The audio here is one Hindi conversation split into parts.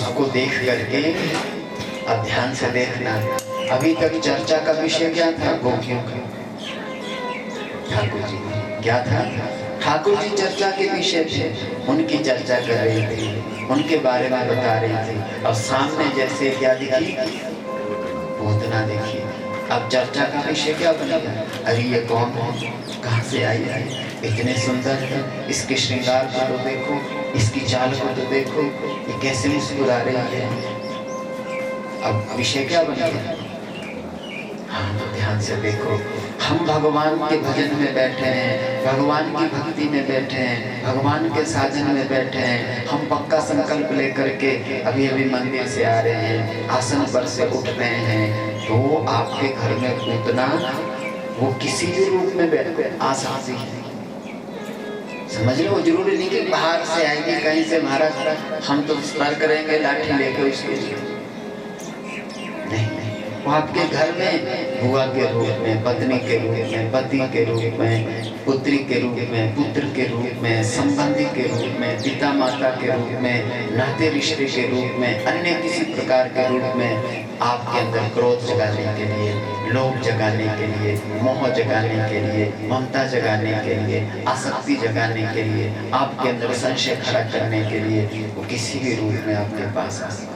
उसको देख करके अब ध्यान से देखना, अभी तक चर्चा का विषय क्या था? गोपियों का। ठाकुर जी क्या था? ठाकुर जी चर्चा के विषय थे, उनकी चर्चा कर रही थी, उनके बारे में बता रही थी। और सामने जैसे क्या दिखी? पूतना दिखी। अब चर्चा का विषय क्या बना? अरे ये कौन है, कहाँ से आई है, इतने सुंदर है, इसके श्रृंगार को तो देखो, इसकी चाल को तो देखो, ये कैसे मुस्कुरा रही है। अब विषय क्या बन गया? हाँ तो ध्यान से देखो, हम भगवान के भजन में बैठे हैं, भगवान की भक्ति में बैठे हैं, भगवान के साधन में बैठे हैं। हम पक्का संकल्प लेकर के अभी अभी मंदिर से आ रहे हैं, आसन पर से उठ रहे हैं, तो आपके घर में पूतना वो किसी भी रूप में बैठ आ सकती है। समझ लो, जरूरी नहीं कि बाहर से आएगी कहीं से, महाराज हम तो स्तर करेंगे लाठी लेके उसके लिए, नहीं, वो आपके घर में बुआ के रूप में, पत्नी के रूप में, पति के रूप में, पुत्री के रूप में, पुत्र के रूप में, संबंधी के रूप में, पिता माता के रूप में, नाते रिश्ते के रूप में, अन्य किसी प्रकार के रूप में आपके अंदर क्रोध जगाने के लिए, लोभ जगाने के लिए, मोह जगाने के लिए, ममता जगाने के लिए, आसक्ति जगाने के लिए, आपके अंदर संशय खड़ा करने के लिए वो किसी भी रूप में आपके पास आ सकता।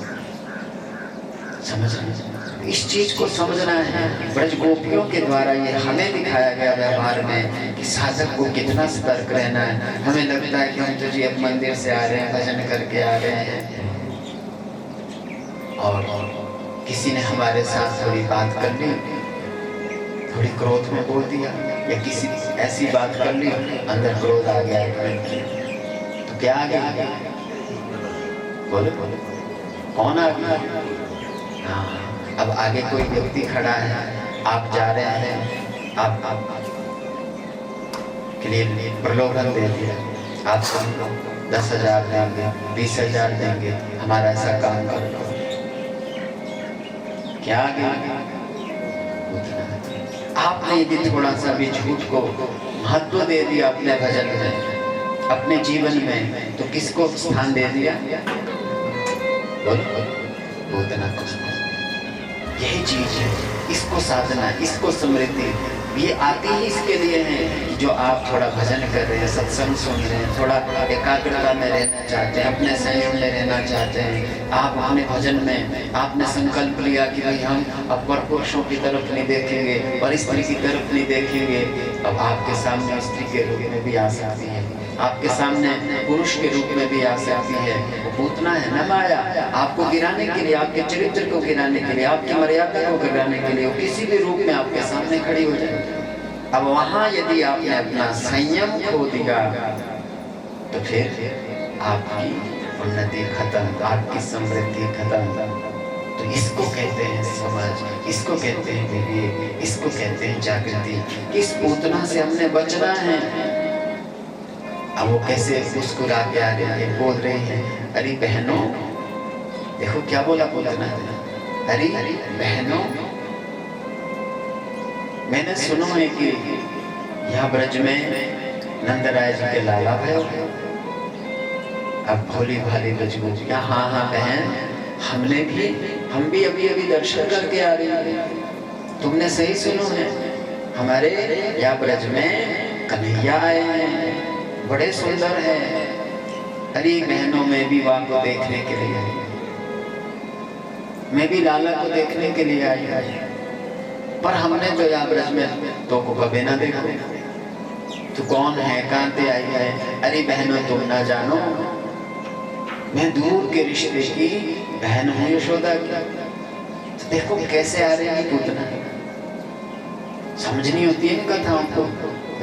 समझ रहे? इस चीज को समझना है। ब्रज गोपियों के द्वारा ये हमें दिखाया गया व्यवहार में कि साधक को कितना सतर्क रहना है। हमें लगता है कि हम तो जी अब मंदिर से आ रहे हैं, भजन करके आ रहे हैं, और किसी ने हमारे साथ थोड़ी बात कर ली, थोड़ी क्रोध में बोल दिया, या किसी ऐसी बात कर ली अंदर क्रोध आ गया, तो क्या आ गया? बोलो कौन आ गया? हाँ, अब आगे कोई व्यक्ति खड़ा है, आप जा रहे हैं, आप के लिए प्रलोभन दे दिया, आप 10,000 देंगे, 20,000 देंगे, हमारा ऐसा काम करो, क्या गया? आपने यदि थोड़ा सा भी झूठ को महत्व दे दिया अपने भजन में, अपने जीवन में, तो किसको स्थान दे दिया? उतना कुछ। यही चीज है, इसको साधना, इसको स्मृति, ये आती ही इसके लिए है कि जो आप थोड़ा भजन कर रहे हैं, सत्संग सुन रहे हैं, थोड़ा एकाग्रता में रहना चाहते हैं, अपने संयम में रहना चाहते हैं, आप अपने भजन में आपने संकल्प लिया कि भाई हम अब पर पुरुषों की तरफ नहीं देखेंगे, पर स्त्री की तरफ नहीं देखेंगे। अब आपके सामने स्त्री के रूप में भी आ सकती है, आपके सामने पुरुष के रूप में भी आ सकती है। वो पूतना है ना, माया, आपको गिराने के लिए, आपके चरित्र को गिराने के लिए, आपकी मर्यादा को गिराने के लिए वो किसी भी रूप में आपके सामने खड़ी हो जाए। अब वहां यदि आपने अपना संयम खो दिया तो फिर आपकी उन्नति खत्म, आपकी समृद्धि खत्म। तो इसको कहते हैं समझ, इसको कहते हैं विवेक, इसको कहते हैं जागृति। इस पूतना से हमने बचना है। अब वो कैसे मुस्कुरा के आ रही है, बोल रही है, अरे बहनों, देखो क्या बोला पूतना, अरे बहनों, मैंने सुना है कि यहाँ ब्रज में नंदराय जी के लाला भयो। अब भोली भाली ब्रज गोपियाँ, हाँ हाँ बहन, हम भी अभी अभी दर्शन करके आ रहे हैं, तुमने सही सुनो है, हमारे यहाँ ब्रज में कन्हैया आए हैं, बड़े सुंदर है। अरे बहनों, मैं भी वहां को देखने के लिए आई, मैं भी लाला को देखने के लिए आई, पर हमने तो यहाँ ब्रज में तो को कभी ना देखा। तू कौन है, कहाँ से आई है? अरे बहनों, तुम ना जानो, मैं दूर के रिश्ते की बहन हूँ, यशोदा की। तो देखो कैसे आ रही है पूतना, समझनी होती है इन कथाओं को,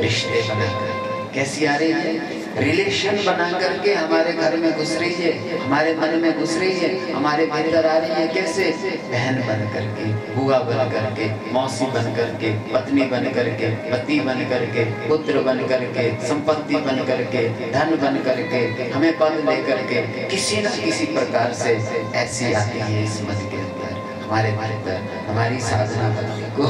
रिश्ते बनाकर कैसी आ रही है, रिलेशन बना करके हमारे घर में घुस रही है, हमारे मन में घुस रही है, हमारे भीतर आ रही है। कैसे? बहन बन करके, बुआ बन करके, मौसी बन करके, पत्नी बन करके, पति बन करके, पुत्र बन करके, संपत्ति बन करके, धन बन करके, हमें पद ले करके, किसी न किसी प्रकार से ऐसी आती है इस मन के अंदर, हमारे भीतर, हमारी साधना बन को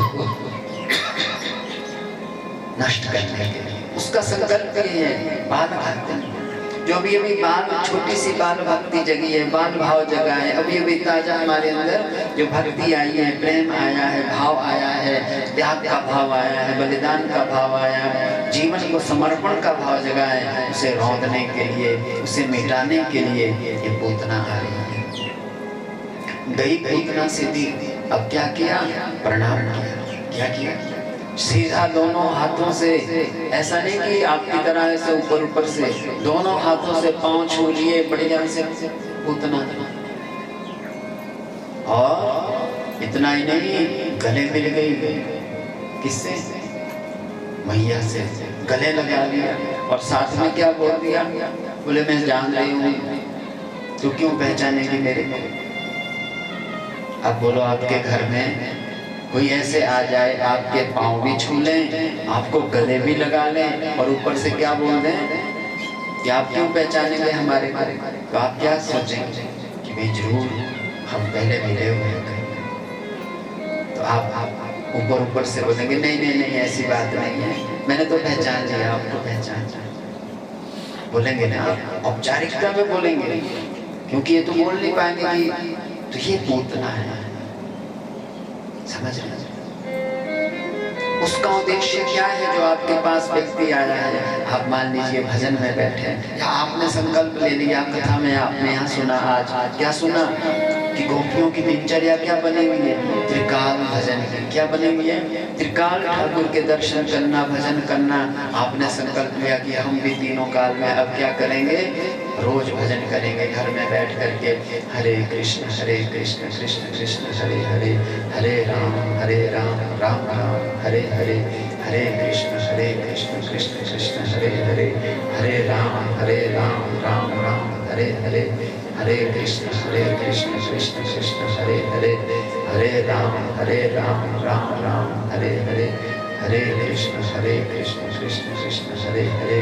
नष्ट करने के लिए। उसका संकल्प ये है, बात आते हैं जो भी अभी बाल छोटी सी बाल भक्ति जगी है, बाल भाव जगा है, अभी अभी ताजा हमारे अंदर जो भक्ति आई है, प्रेम आया है, भाव आया है, त्याग का भाव आया है, बलिदान का भाव आया है, जीवन को समर्पण का भाव जगा है, उसे रौंदने के लिए, उसे मिटाने के लिए ये पूतना आ रही है। गई पूतना सीधी, अब क्या किया? प्रणाम किया। क्या किया? सीधा दोनों हाथों से, ऐसा नहीं कि आपकी तरह ऐसे ऊपर ऊपर से, दोनों हाथों से पांव छू लिए बढ़िया से पूतना। और इतना ही नहीं, गले मिल गई। किससे? मैया से गले लगा लिया। और साथ में क्या बोल दिया? बोले मैं जान रही हूँ, तो क्यों पहचानेगी मेरे को? अब बोलो आपके घर में कोई ऐसे आ जाए, आपके पाँव भी छू लें, आपको गले भी लगा लें और ऊपर से क्या बोल दें कि आप क्यों पहचानेंगे हमारे बारे में, तो आप क्या सोचेंगे कि भाई जरूर हम पहले मिले हुए हैं। तो आप ऊपर ऊपर से बोलेंगे नहीं नहीं नहीं, ऐसी बात नहीं है, मैंने तो पहचान लिया, आपको पहचान लिया। बोलेंगे ना, औपचारिकता में बोलेंगे, क्योंकि ये तो बोल नहीं पाएंगे कि तो ये पूतना है। समझ रहे? उसका उद्देश्य क्या है? जो आपके पास व्यक्ति आया है, आप मान लीजिए भजन में बैठे या आपने संकल्प ले लिया, कथा में आपने यहाँ सुना, आज क्या सुना कि गोपियों की दिनचर्या क्या बनी हुई है? त्रिकाल भजन। क्या बनी हुई है? त्रिकाल ठाकुर के दर्शन करना, भजन करना। आपने संकल्प लिया कि हम भी तीनों काल में अब क्या करेंगे? रोज भजन करेंगे घर में बैठ करके। हरे कृष्ण कृष्ण कृष्ण हरे हरे, हरे राम राम राम हरे हरे, हरे कृष्ण कृष्ण कृष्ण हरे हरे, हरे राम राम राम हरे हरे, हरे कृष्ण कृष्ण कृष्ण हरे हरे, हरे राम राम राम हरे हरे, हरे कृष्ण कृष्ण कृष्ण हरे हरे,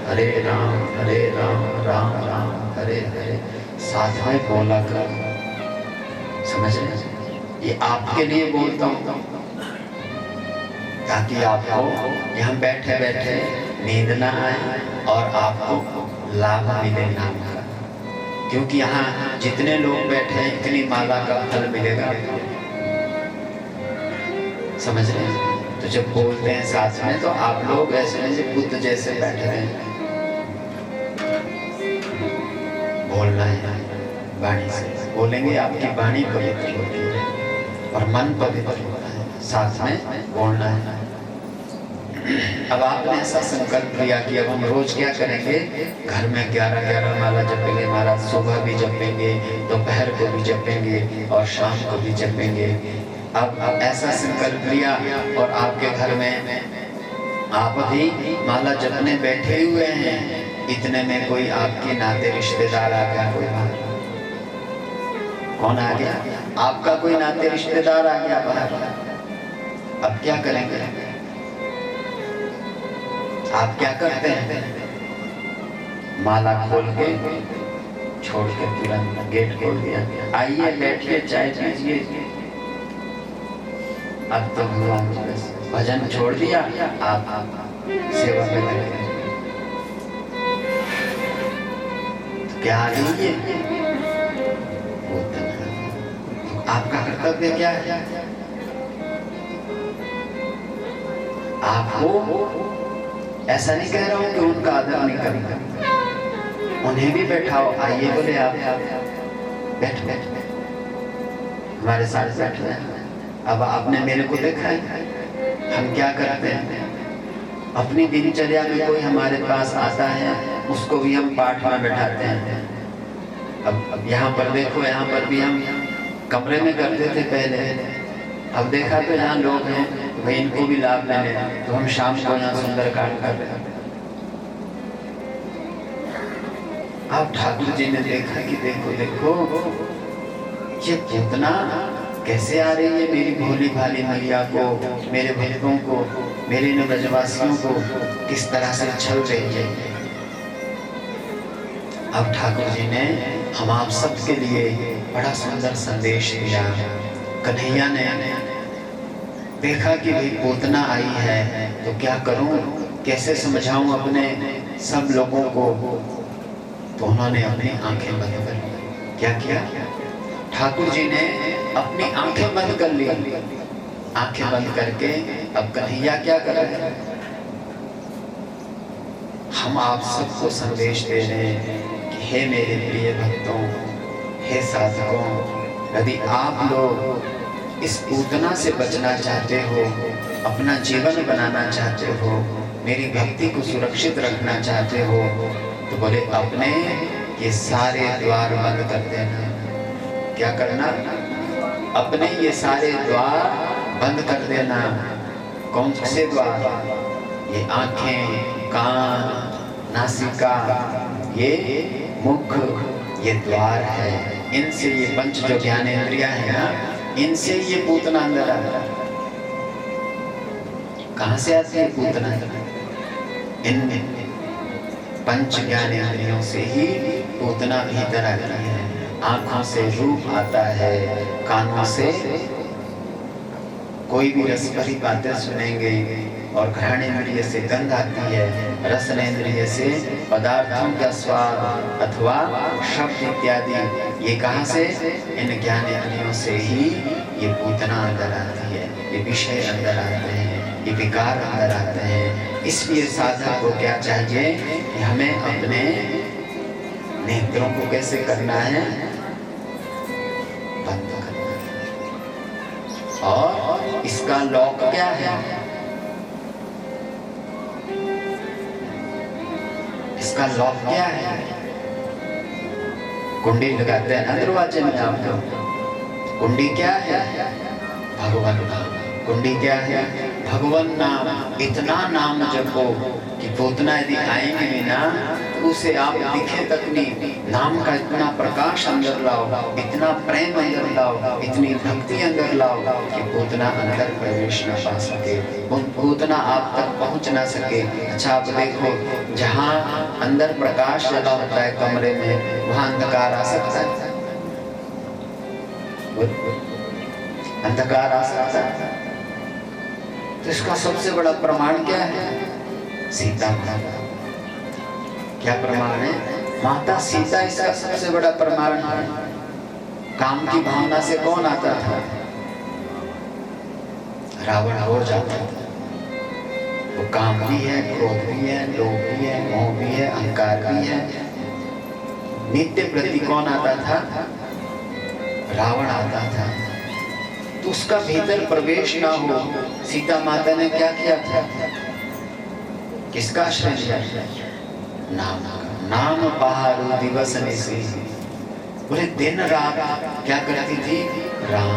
हरे राम राम राम हरे हरे। साथ में बोला कर। समझ रहे? ये आपके लिए बोलता हूँ ताकि आपको यहाँ बैठे बैठे नींद ना आए और आपको लाभ मिले नाम का। क्योंकि यहाँ जितने लोग बैठे हैं इतनी माला का फल मिलेगा। समझ रहे हैं? तो जब बोलते हैं साथ में तो आप लोग ऐसे जैसे बुद्ध जैसे बैठे हैं। बोलना है वाणी से, बोलेंगे आपकी वाणी पवित्र होती है और मन पवित्र होता है। साथ में बोलना है। अब आपने ऐसा संकल्प लिया कि अब हम रोज क्या करेंगे? घर में 11-11 माला जपेंगे महाराज। सुबह भी जपेंगे, दोपहर को भी जपेंगे और शाम को भी जपेंगे। अब ऐसा संकल्प लिया और आपके घर में आप भी माला जपने बैठे हुए हैं। इतने में कोई आपके नाते रिश्तेदार आ गया। कोई बात, कौन आ गया? आपका कोई नाते रिश्तेदार आ गया बाहर। अब क्या करेंगे? आप क्या करते हैं? माला खोल के छोड़ के तुरंत गेट खोल दिया, आइए बैठिए चाय पीजिए। अब तो भजन छोड़ दिया, आप सेवा में लगे। तो क्या आ रही है? आपका कर्तव्य क्या है? आपको ऐसा नहीं कह रहा हूं कि उनका आदर नहीं करना, उन्हें भी बैठाओ। आइए बोले आप बैठ हमारे साथ बैठ रहे हैं। अब आपने मेरे को देखा है हम क्या करते हैं? अपनी दिनचर्या में कोई हमारे पास आता है, उसको भी हम पाठ में बैठाते हैं। अब यहाँ पर देखो, यहाँ पर भी हम कमरे में करते थे पहले। अब देखा तो यहाँ लोग हैं, भाई इनको भी लाभ लेने, तो हम शाम को यहाँ सुंदरकांड कर रहे हैं। अब ठाकुर जी ने देखा कि देखो देखो ये पूतना कैसे आ रही है मेरी भोली भाली मैया को, मेरे भक्तों को, मेरे ब्रजवासियों को किस तरह से छल रही है। अब ठाकुर जी ने हम आप सबके लिए बड़ा सुंदर संदेश दिया। कन्हैया ने देखा कि भाई पूतना आई है तो क्या करूं, कैसे समझाऊं अपने सब लोगों को। तो उन्होंने अपनी आंखें बंद कर ली। क्या किया? ठाकुर जी ने अपनी आंखें बंद कर ली। आंखें बंद करके अब कन्हैया क्या कर रहे हैं? हम आप सबको संदेश दे रहे हैं कि हे मेरे प्रिय भक्तों, हे साधकों, यदि आप लोग इस पूतना से बचना चाहते हो, अपना जीवन बनाना चाहते हो, मेरी भक्ति को सुरक्षित रखना चाहते हो, तो बोले अपने ये सारे द्वार बंद कर देना। क्या करना? अपने ये सारे द्वार बंद कर देना। कौन से द्वार? ये आंखें, कान, नासिका, ये मुख, ये द्वार है। इनसे ये पंच जो ज्ञानेंद्रियां है ना, इनसे ये पूतना अंदर आता है। कहां से आती है पूतना? इन पंच ज्ञानेंद्रियों से ही पूतना भीतर आती है। आंखों से रूप आता है, कानों से कोई भी रस भरी बातें सुनेंगे, और घ्राणेंद्रिय से गंध आती है, रसनेंद्रिय से पदार्थों का स्वाद अथवा शब्द इत्यादि। ये कहाँ से? इन ज्ञानेंद्रियों से ही ये पूतना अंदर आती है, ये विषय अंदर आते हैं, ये विकार अंदर आते हैं। इसलिए साधक को क्या चाहिए कि हमें अपने नेत्रों को कैसे करना है? बंद करना है। और इसका लॉक क्या है? इसका लॉक क्या है? कुंडी लगाते हैं ना दरवाजे में आप लोग। कुंडी क्या है? भगवान नाम। कुंडी क्या है? भगवान नाम। इतना नाम जपो कि पूतना यदि आएंगे भी ना, तो उसे आप दिखे तक नहीं। नाम का इतना प्रकाश अंदर लाओ, इतना प्रेम अंदर लाओ, इतनी भक्ति अंदर लाओ कि पूतना अंदर प्रवेश न पा सके, पूतना आप तक पहुंच ना सके। अच्छा आप देखो, जहाँ अंदर प्रकाश ज्यादा होता है कमरे में, वहाँ अंधकार आ सकता है? अंधकार आ सकता है? तो इसका सबसे बड़ा प्रमाण क्या है? सीता माता। क्या प्रमाण है? माता सीता इसका सबसे बड़ा प्रमाण है। काम की भावना से कौन आता था? रावण हो जाता था। वो काम भी है, क्रोध भी है, लोभ भी है, मोह भी है, अहंकार भी है। नित्य प्रति कौन आता था? रावण आता था। तो उसका भीतर प्रवेश ना हो, सीता माता ने क्या किया था? किसका आश्रय लिया? नाम का। नाम पहाड़ो दिवस निसी। बोले दिन रात क्या करती थी? राम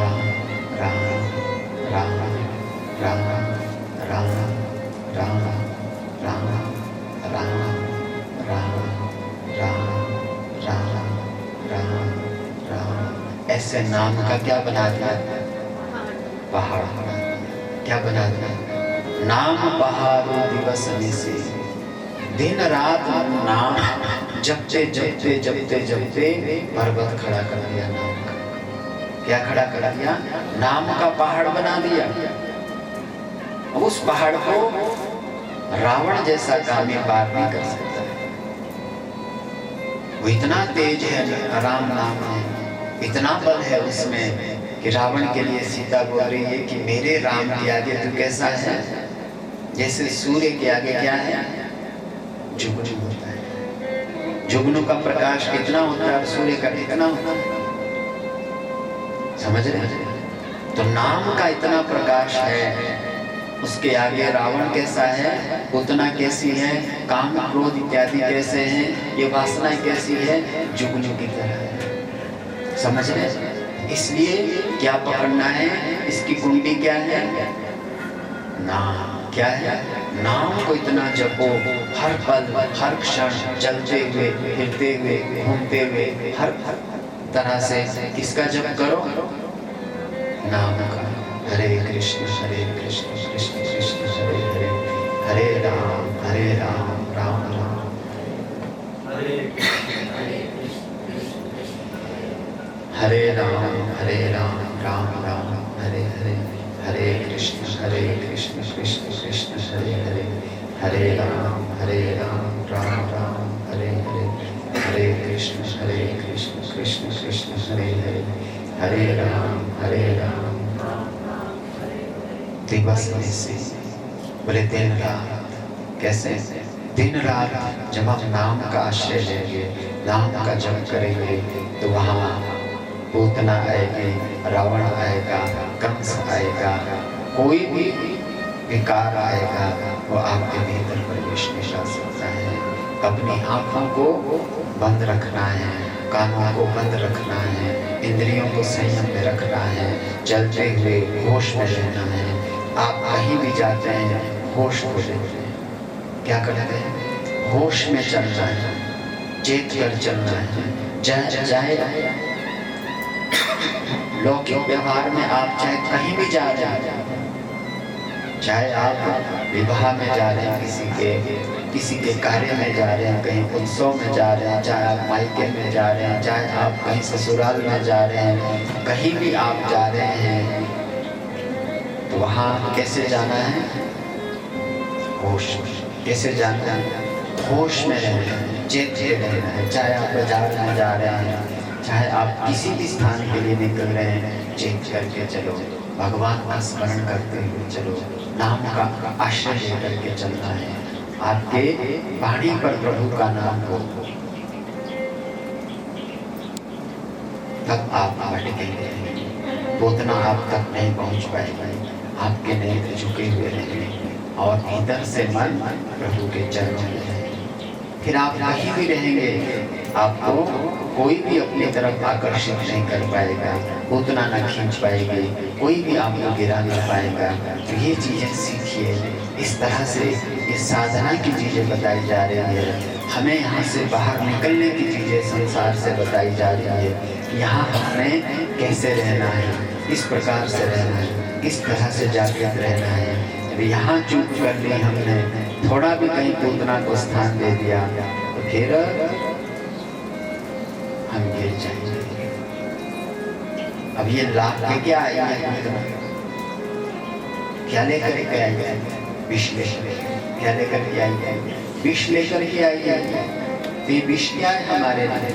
राम राम राम राम राम राम राम राम राम राम राम। ऐसे नाम का क्या बना दिया? पहाड़। क्या बना दिया? नाम पहाड़ो दिवस निसी। दिन रात नाम जपते जपते जपते जपते पर्वत खड़ा कर दिया नाम का। क्या खड़ा कर दिया? नाम का पहाड़ बना दिया। उस पहाड़ को रावण जैसा कामी पार नहीं कर सकता। वो इतना तेज है राम नाम में, इतना बल है उसमें कि रावण के लिए सीता बोल रही है कि मेरे राम के आगे तू कैसा है? जैसे सूर्य के आगे क्या है? जुगनू होता है। जुगनू का प्रकाश कितना होता है और सूर्य का कितना होता है? समझ रहे? तो नाम का इतना प्रकाश है, उसके आगे रावण कैसा है, पूतना कैसी है, काम क्रोध इत्यादि कैसे हैं, ये वासना कैसी है, जुगनू की तरह है। समझ रहे? इसलिए क्या पकड़ना है? इसकी कुंडी क्या है? नाम। क्या है? नाम को इतना जपो, हर पल हर क्षण, चलते हुए, फिरते हुए, घूमते हुए, हर तरह से किसका जप करो? नाम का। हरे कृष्ण कृष्ण कृष्ण हरे हरे, हरे राम राम राम हरे राम राम राम हरे हरे, हरे कृष्ण कृष्ण कृष्ण हरे हरे, हरे राम राम राम हरे हरे। हरे कृष्ण कृष्ण कृष्ण हरे हरे, हरे राम दिवस में से बोले दिन रात। कैसे? दिन रात जब हम नाम का आश्रय लेंगे, नाम का जप करेंगे, तो वहाँ पूतना आएगी, रावण आएगा, कंस आएगा, कोई भी विकार आएगा, वो आपके भीतर प्रवेश नहीं कर सकता है। अपनी आँखों को बंद रखना है, कानों को बंद रखना है, इंद्रियों को संयम में रखना है, चलते हुए होश में रहना है। आप कहीं भी जाते हैं, होश में रहते हैं। क्या करते हैं? होश में चलना है, चेत कर चलना है। चाहे लौकिक व्यवहार में आप चाहे कहीं भी जा रहे हैं, चाहे आप विवाह में जा रहे हैं, किसी के कार्य में जा रहे हैं, कहीं उत्सव में जा रहे हैं, चाहे आप मायके में जा रहे हैं, चाहे आप कहीं ससुराल में जा रहे हैं, कहीं भी आप जा रहे हैं, तो वहाँ कैसे जाना है? होश। कैसे जाना है? होश में रहना है, चेत के रहना है। चाहे आप बाजार में जा रहे हैं, चाहे आप किसी भी स्थान के लिए निकल रहे हैं, चेत करके चलो, भगवान का स्मरण करते हुए चलो, नाम का आश्रय लेकर के चलना है। आपके वाणी पर प्रभु का नाम हो, तब आप भटकेंगे, पूतना आप तक नहीं पहुंच पाएगा। आपके नेत्र झुके हुए रहेंगे और भीतर से मन प्रभु के चरणों में रहेंगे। फिर आप कहीं भी रहेंगे, आपको कोई भी अपनी तरफ आकर्षित नहीं कर पाएगा, पूतना न खींच पाएगी, कोई भी आपको गिरा नहीं पाएगा। तो ये चीजें सीखिए। इस तरह से ये साधना की चीजें बताई जा रही है। हमें यहाँ से बाहर निकलने की चीजें संसार से बताई जा रही है। यहाँ हमें कैसे रहना है, इस प्रकार से रहना है, किस तरह से जागृत रहना है। अभी यहाँ चूक कर ली हमने, थोड़ा भी कहीं पूतना को स्थान दे दिया, तो फिर हम गिर जाएंगे। अब ये लाभ के क्या आएगा? क्या लेकर के आएगा? विष लेकर। क्या लेकर के आएगा? विष लेकर के आएगा। तो ये विष क्या है हमारे लिए?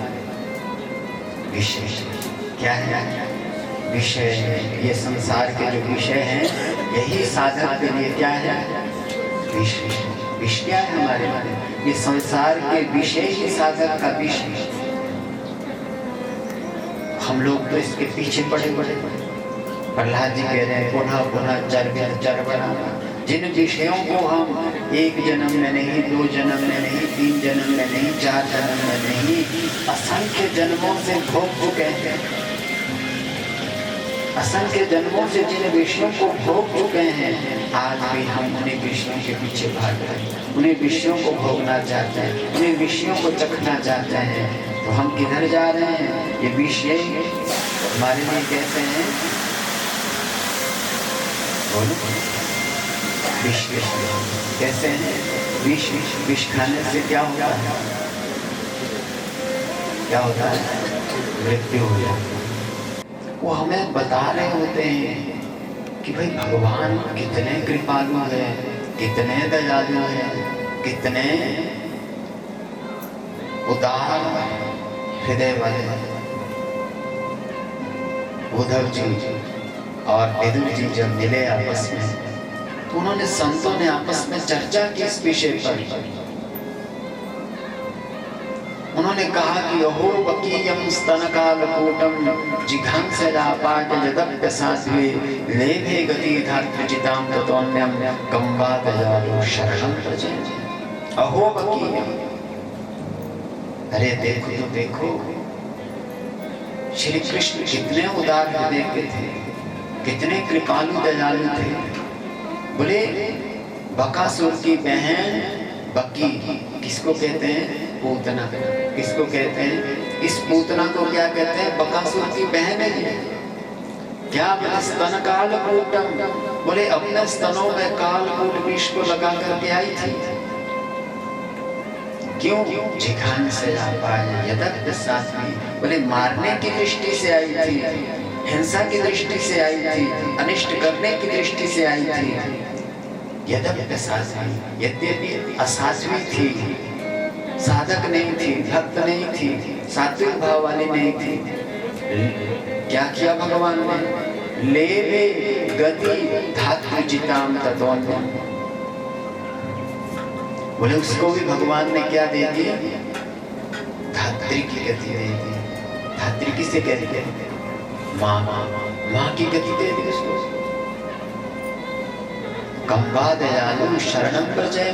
विषय क्या है? विषय, ये संसार के जो विषय हैं, यही साधक के लिए क्या है? विष। विष क्या है हमारे लिए? ये संसार के विषय ही साधक का विष है। हम लोग तो इसके पीछे पड़े। प्रहलाद जी कह रहे हैं, पुनः पुनः चर जिन विषयों को हम एक जन्म में नहीं, 2 जन्म में नहीं, 3 जन्म में नहीं, 4 जन्म में नहीं, असंख्य जन्मों से भोग चुके हैं। असंख्य जन्मों से जिन विषयों को भोग चुके हैं, आज भी हम उन्हीं विषयों के पीछे भाग रहे हैं, उन्हीं विषयों को भोगना चाहते हैं, उन्हीं विषयों को चखना चाहते हैं। तो हम किधर जा रहे हैं? ये विषय हमारे लिए कैसे हैं? बोलो, विष कैसे हैं? विष खाने से क्या होता है? क्या होता है? मृत्यु हो जाती है। वो हमें बता रहे होते हैं कि भाई भगवान कितने कृपालु है, कितने दयालु है, कितने उदार हृदय वाले। उद्धव जी और विदुर जी जब मिले आपस में, तो उन्होंने, संतों ने आपस में चर्चा की इस विषय पर। उन्होंने कहा कि अहो बकीयम स्तनकालकूटम जिघांसयापाट यदप्य साध्वे लेभे गति धात्रिजिताम ततोन्यम कंबादयालो शरणं भजे। अहो बकीयम, अरे देखो तो देखो, श्री कृष्ण कितने उदार हृदय के थे, कितने कृपालु दयालु थे। बोले बकासुर की बहन बकी, किसको कहते हैं? पूतना। किसको कहते हैं? इस पूतना को क्या कहते हैं? बकासुर की बहन है। क्या? स्तन काल कूटम, बोले अपने स्तनों में कालकूट विष को लगा करके आई थी। क्यों? जिघान से बोले मारने की दृष्टि से आई थी, हिंसा की दृष्टि से आई थी, अनिष्ट करने की दृष्टि से आई थी। यद्यपि असाध्वी थी, साधक नहीं थी, भक्त नहीं थी, सात्विक भाव वाली नहीं थी। क्या किया भगवान ने? लेवे गति धातु जिताम तत्वम। बोले उसको भी भगवान ने क्या दे दी? धात्री की गति दे दी। धात्री किसे कहते हैं? माँ। माँ की गति दे दी उसको। कंबा दयालु शरणम प्रजय।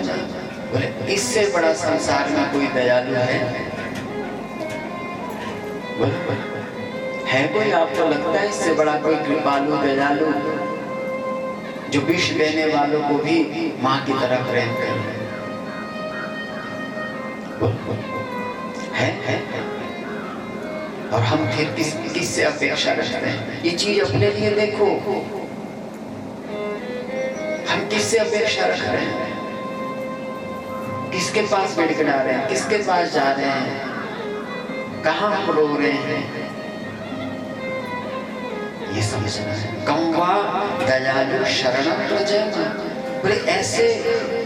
बोले इससे बड़ा संसार में कोई दयालु है? बोले है कोई? आपको लगता है इससे बड़ा कोई कृपालु दयालु जो विष देने वालों को भी माँ की तरह प्रेम करे? है? और हम फिर किससे अपेक्षा रखते हैं? ये चीज अपने लिए देखो, हम किससे अपेक्षा रख रहे हैं? किसके पास गिड़गिड़ा रहे हैं? किसके पास जा रहे हैं? कहाँ हम रो रहे हैं? ये समझना है। कंवा दयालु शरणम प्रजय। बोले ऐसे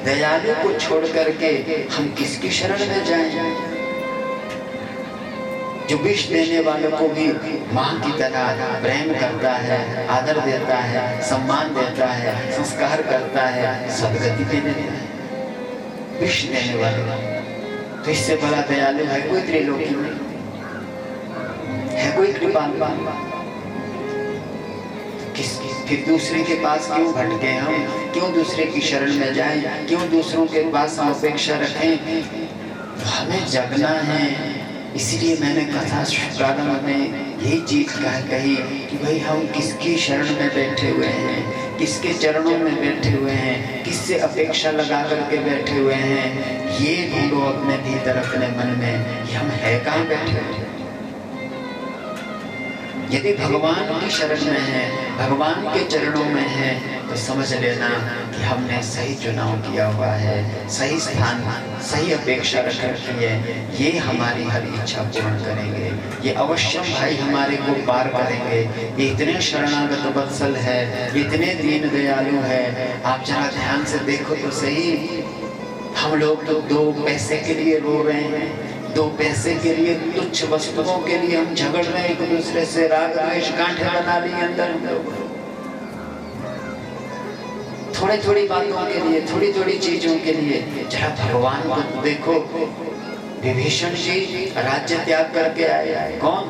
दयालु को छोड़ करके हम किसकी शरण में जाएं? जो विष देने वालों को भी माँ की तरह प्रेम करता है, आदर देता है, सम्मान देता है, संस्कार करता है, सदगति दे देता है। विष देने वाले तो इससे बड़ा दयालु है कोई त्रिलोकी में? है कोई कृपालु? फिर दूसरे के पास क्यों भटके हम? क्यों दूसरे की शरण में जाएं? क्यों दूसरों के पास अपेक्षा रखें? हमें जगना है। इसलिए मैंने कथा प्रारंभ में यही चीज कही कि भाई हम किसकी शरण में बैठे हुए हैं, किसके चरणों में बैठे हुए हैं, किससे अपेक्षा लगा करके बैठे हुए हैं। ये ढूंढो अपने भीतर, अपने मन में कि हम है कहाँ बैठे हुए हैं। यदि भगवान की शरण में है, भगवान के चरणों में है, तो समझ लेना कि हमने सही चुनाव किया हुआ है, सही स्थान, सही अपेक्षा रख रखी है। ये हमारी हर इच्छा पूर्ण करेंगे, ये अवश्य भाई हमारे को पार करेंगे। ये इतने शरणागत वत्सल है, इतने दीन दयालु है। आप जरा ध्यान से देखो तो सही, हम लोग तो 2 पैसे के लिए रो रहे हैं, 2 पैसे के लिए, तुच्छ वस्तुओं के लिए हम झगड़ रहे हैं एक दूसरे से, राग द्वेष गांठें बना ली अंदर हम लोग। थोड़ी थोड़ी बातों के लिए, थोड़ी थोड़ी चीजों के लिए। जरा भगवान को देखो, विभीषण जी राज्य त्याग करके आए। कौन?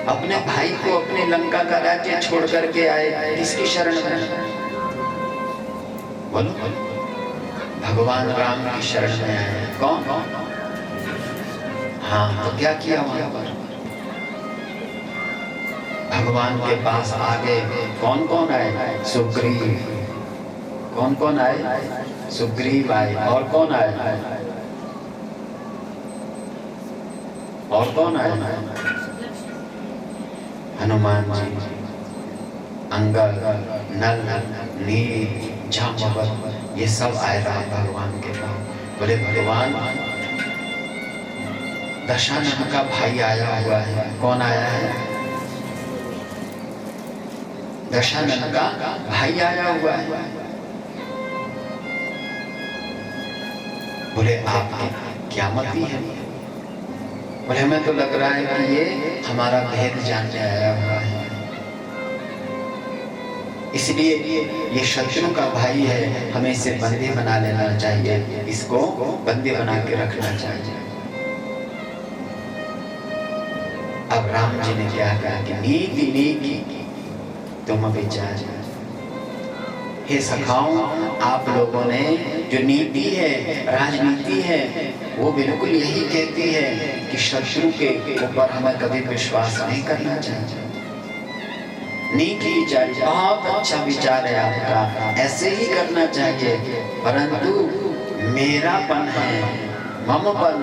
अपने भाई को, अपने लंका का राज्य छोड़ करके आए। किसकी शरण में? बोलो। भगवान राम की शरण में आए। कौन? हाँ, तो क्या किया वहां पर? भगवान के पास आगे कौन कौन आए? सुग्रीव। कौन कौन आए? सुग्रीव आए। और कौन आए? और कौन आए? हनुमान जी, अंगद, नल, नील, जाम्बवत, ये सब आए राम भगवान के पास। बोले भगवान, दशानन का भाई आया हुआ है। कौन आया है? दशानन का भाई आया हुआ है। बोले आपकी क्या मति है? बोले हमें तो लग रहा है कि ये हमारा भेद जानने आया हुआ है, इसलिए ये शत्रु का भाई है, हमें इसे बंदी बना लेना चाहिए, इसको बंदी बना के रखना चाहिए। अब राम जी ने क्या कहा कि नीति नीति तुम विचार। हे सखाओं, आप लोगों ने जो नीति है, राजनीति है, वो बिल्कुल यही कहती है कि शत्रु के ऊपर हमें कभी विश्वास नहीं करना चाहिए। नीति विचार, बहुत अच्छा विचार है आपका, ऐसे ही करना चाहिए। परंतु मेरापन है, ममपन,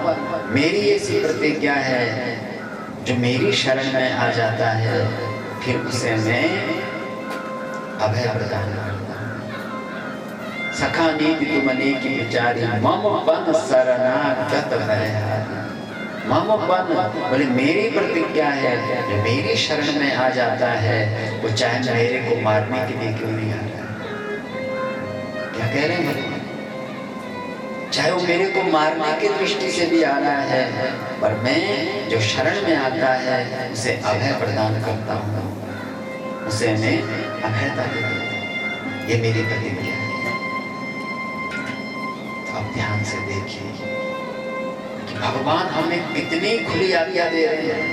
मेरी ऐसी प्रतिज्ञा है, जो मेरी शरण में आ जाता है फिर उसे मैं अभय प्रदान करता हूं। सखा नीति तुम अनेक विचारी, मम पन शरणागत भयहारी। मम पन बोले मेरी प्रतिज्ञा है, जो मेरी शरण में आ जाता है वो चाहे मेरे को मारने के लिए क्यों नहीं आ रहा है। क्या कह रहे हैं भगवान? चाहे वो मेरे को मारने की दृष्टि से भी आ रहा है, पर मैं जो शरण में आता है उसे अभय प्रदान करता हूँ, उसे मैं अभयता देता हूँ। ये मेरी प्रतिज्ञा है। तो अब ध्यान से देखिए कि भगवान हमें कितनी खुली आज्ञा दे रहे हैं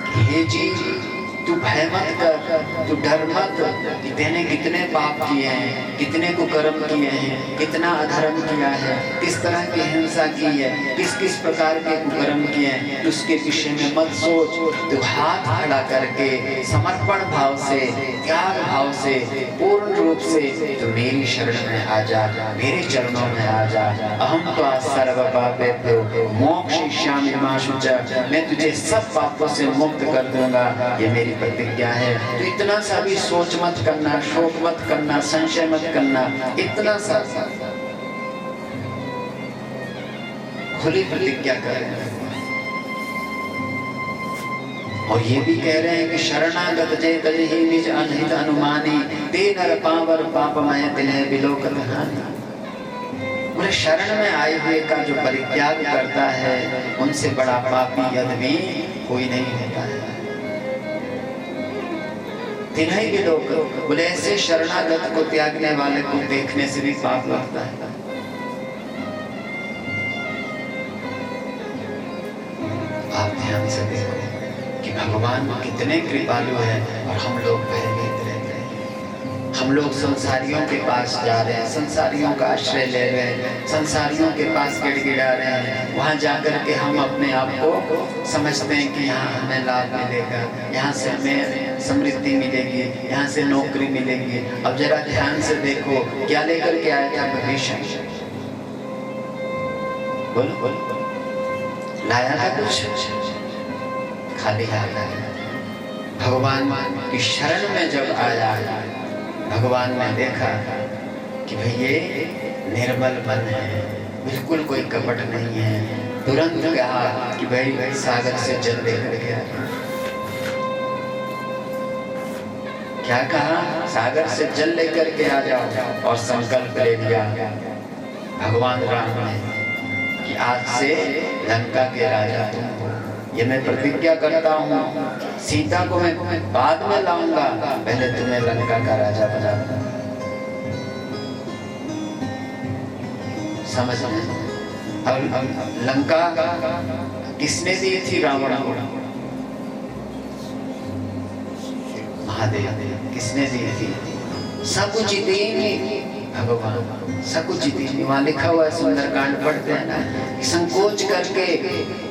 कि हे जीव, तू भय मत कर, तू डर मत कि तूने कितने पाप किए हैं, कितने कुकर्म किए हैं, कितना अधर्म किया है, किस तरह की हिंसा की है, किस किस प्रकार के कुकर्म किए हैं, उसके विषय में मत सोच। तू हाथ खड़ा करके समर्पण भाव से, त्याग भाव से, पूर्ण रूप से तू मेरी शरण में आ जा, मेरे चरणों में आ जा। अहम तो सर्व पापेभ्यो मोक्षयिष्यामि मा शुचः, मैं तुझे सब पापों से मुक्त कर दूंगा, ये मेरी प्रतिज्ञा है। तो इतना सा भी सोच मत करना, शोक मत करना, संशय मत करना, इतना सा खुली प्रतिज्ञा कर रहे हैं। और ये भी कह रहे हैं कि शरणागत जय तजहि निज अनहित अनुमानी, ते नर पावर पापमय तिन्ह बिलोकत हानि। बोले शरण में आए हुए का जो परित्याग करता है, उनसे बड़ा पापी यद्यपि कोई नहीं होता है। तिन्हीं भी लोग, बोले ऐसे शरणागत को त्यागने वाले को देखने से भी पाप लगता है। आप ध्यान से देखो कि भगवान कितने कृपालु हैं और हम लोग भयभीत रहते हैं। हम लोग संसारियों के पास जा रहे हैं, संसारियों का आश्रय ले रहे हैं, संसारियों के पास गिड़गिड़ा रहे हैं। वहां जाकर के हम अपने आप को समझते हैं कि यहाँ हमें लाभ मिलेगा, यहाँ से हमें समृद्धि मिलेगी, यहाँ से नौकरी मिलेगी। अब जरा ध्यान से देखो क्या लेकर के आया था विभीषण? बोलो बोलो, लाया था कुछ? खाली हाथ आया। भगवान की शरण में जब आया, भगवान ने देखा कि भाई ये निर्मल मन है, बिल्कुल कोई कपट नहीं है। तुरंत कहा कि भाई सागर से जल लेकर के आ। क्या कहा? सागर से जल लेकर के आ जाओ। और संकल्प ले लिया भगवान राम ने कि आज से लंका के राजा तुम हो। ये मैं प्रतिज्ञा करता हूँ, सीता को मैं बाद में लाऊंगा, पहले तुम्हें लंका का राजा बना दूंगा। समझ में? अब लंका किसने दी थी? रावण को। महादेव किसने दी थी? सकुचिदेवी भगवान, सकुचिदेवी। वहाँ लिखा हुआ है, सुंदरकांड पढ़ते हैं ना, संकोच करके,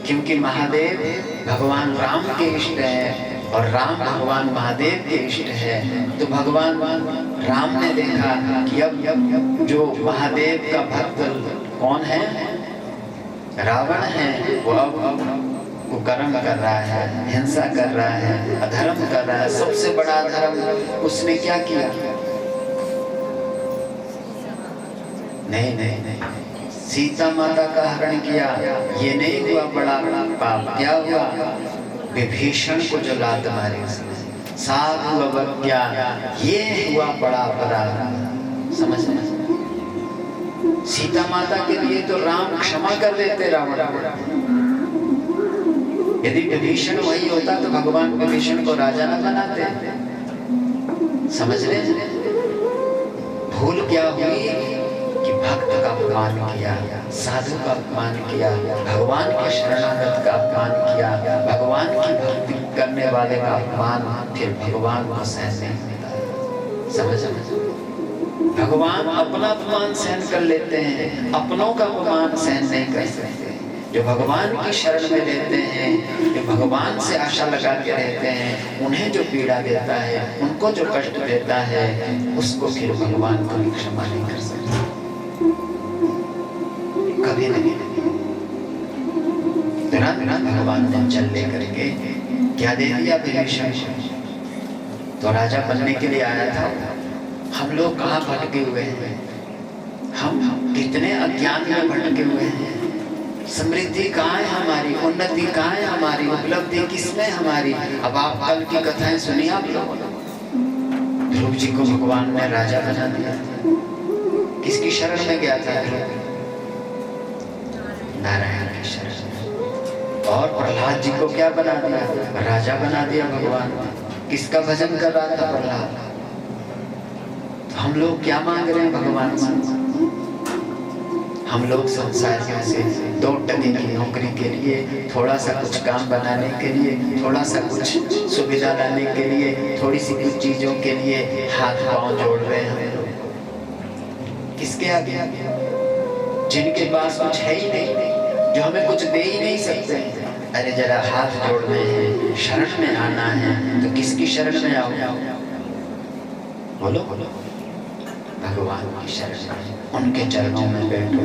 क्योंकि महादेव भगवान राम के इष्ट है और राम भगवान महादेव के इष्ट है। तो भगवान राम ने देखा कि अब जो महादेव का भक्त कौन है? रावण है। वो अब वो कर्म कर रहा है, हिंसा कर रहा है, अधर्म कर रहा है। सबसे बड़ा अधर्म उसने क्या किया? नहीं, सीता माता का हरण किया। ये नहीं हुआ बड़ा पाप। क्या हुआ? विभीषण को जो लात मारी उसने, साधु अवज्ञा, ये हुआ बड़ा अपराध। समझ? सीता माता के लिए तो राम क्षमा कर देते रावण। यदि विभीषण वही होता तो भगवान विभीषण को राजा न बनाते। समझ रहे? भूल क्या हुई कि भक्त का अपमान किया, साधु का अपमान किया, भगवान के शरणागत का अपमान किया, भगवान की भक्ति करने वाले का अपमान फिर भगवान को सहन नहीं होता। समझ? भगवान अपना अपमान सहन कर लेते हैं, अपनों का अपमान सहन नहीं कर सकते। जो भगवान की शरण में रहते हैं, जो भगवान से आशा लगा के रहते हैं, उन्हें जो पीड़ा देता है, उनको जो कष्ट देता है, उसको फिर भगवान को क्षमा नहीं कर सकता, कभी नहीं। तुरंत भगवान ने जल लेकर के क्या दे दिया विभीषण? तो राजा बनने के लिए आया था। हम लोग कहाँ भटके हुए हैं? हम कितने अज्ञान में भटके हुए हैं। समृद्धि कहाँ है हमारी? उन्नति कहाँ है हमारी? उपलब्धि किसमें हमारी? अब आप कल की कथाएं सुनिए आप लोग। ध्रुव जी को भगवान ने राजा बना दिया। किसकी शरण में गया था ध्रुव? नारायण की शरण में। और प्रहलाद जी को क्या बना दिया? राजा बना दिया भगवान। किसका भजन कर रहा था प्रहलाद? तो हम लोग क्या मांग रहे हैं भगवान से? हम लोग संसारियों से 2 टके की नौकरी के लिए, थोड़ा सा कुछ काम बनाने के लिए, थोड़ा सा कुछ सुविधा लाने के लिए, थोड़ी सी कुछ चीजों के लिए हाथ पांव जोड़ रहे हैं हम लोग। किसके आगे? जिनके पास कुछ है ही नहीं, जो हमें कुछ दे ही नहीं सकते। अरे जरा हाथ जोड़ने हैं, शरण में आना है, तो किसकी शरण में आओ? बोलो बोलो, भगवान की शरण में, उनके चरणों में बैठो।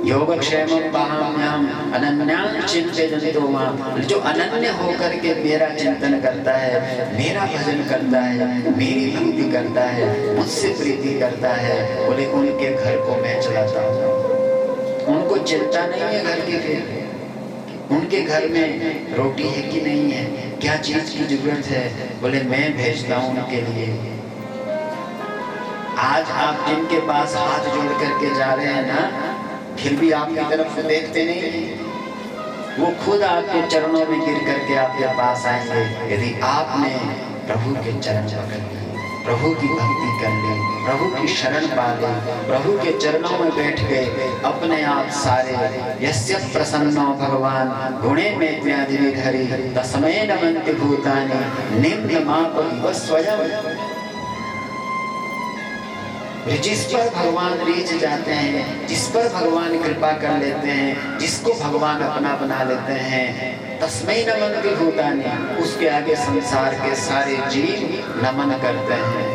योगक्षेमं वहाम्यहम् अनन्यां चिन्तयन्तो मां। जो अनन्य होकर के मेरा चिंतन करता है, मेरा भजन करता है, मेरी भक्ति करता है, मुझसे प्रीति करता है, बोले उनके घर को मैं चलाता हूँ। उनको चिंता नहीं है घर की, फिर उनके घर में रोटी है कि नहीं है, क्या चीज की जरूरत है, बोले मैं भेजता हूँ उनके लिए। आज आप जिनके पास हाथ जोड़ करके जा रहे हैं ना, फिर भी आपकी तरफ देखते नहीं, वो खुद आपके चरणों में गिर करके आपके पास आएंगे। यदि आपने प्रभु के चरण पकड़ लिए, प्रभु की भक्ति कर ली, प्रभु की शरण पा ली, प्रभु के चरणों में बैठ गए, अपने आप सारे यस्य प्रसन्नो भगवान गुणे में त्यादिधरि तस्मै नमन्ति भूतानि निम्नमापयिव स्वयं। जिस पर भगवान रीझ जाते हैं, जिस पर भगवान कृपा कर लेते हैं, जिसको भगवान अपना बना लेते हैं, तस्मै नमन्ति भूतानि, उसके आगे संसार के सारे जीव नमन करते हैं।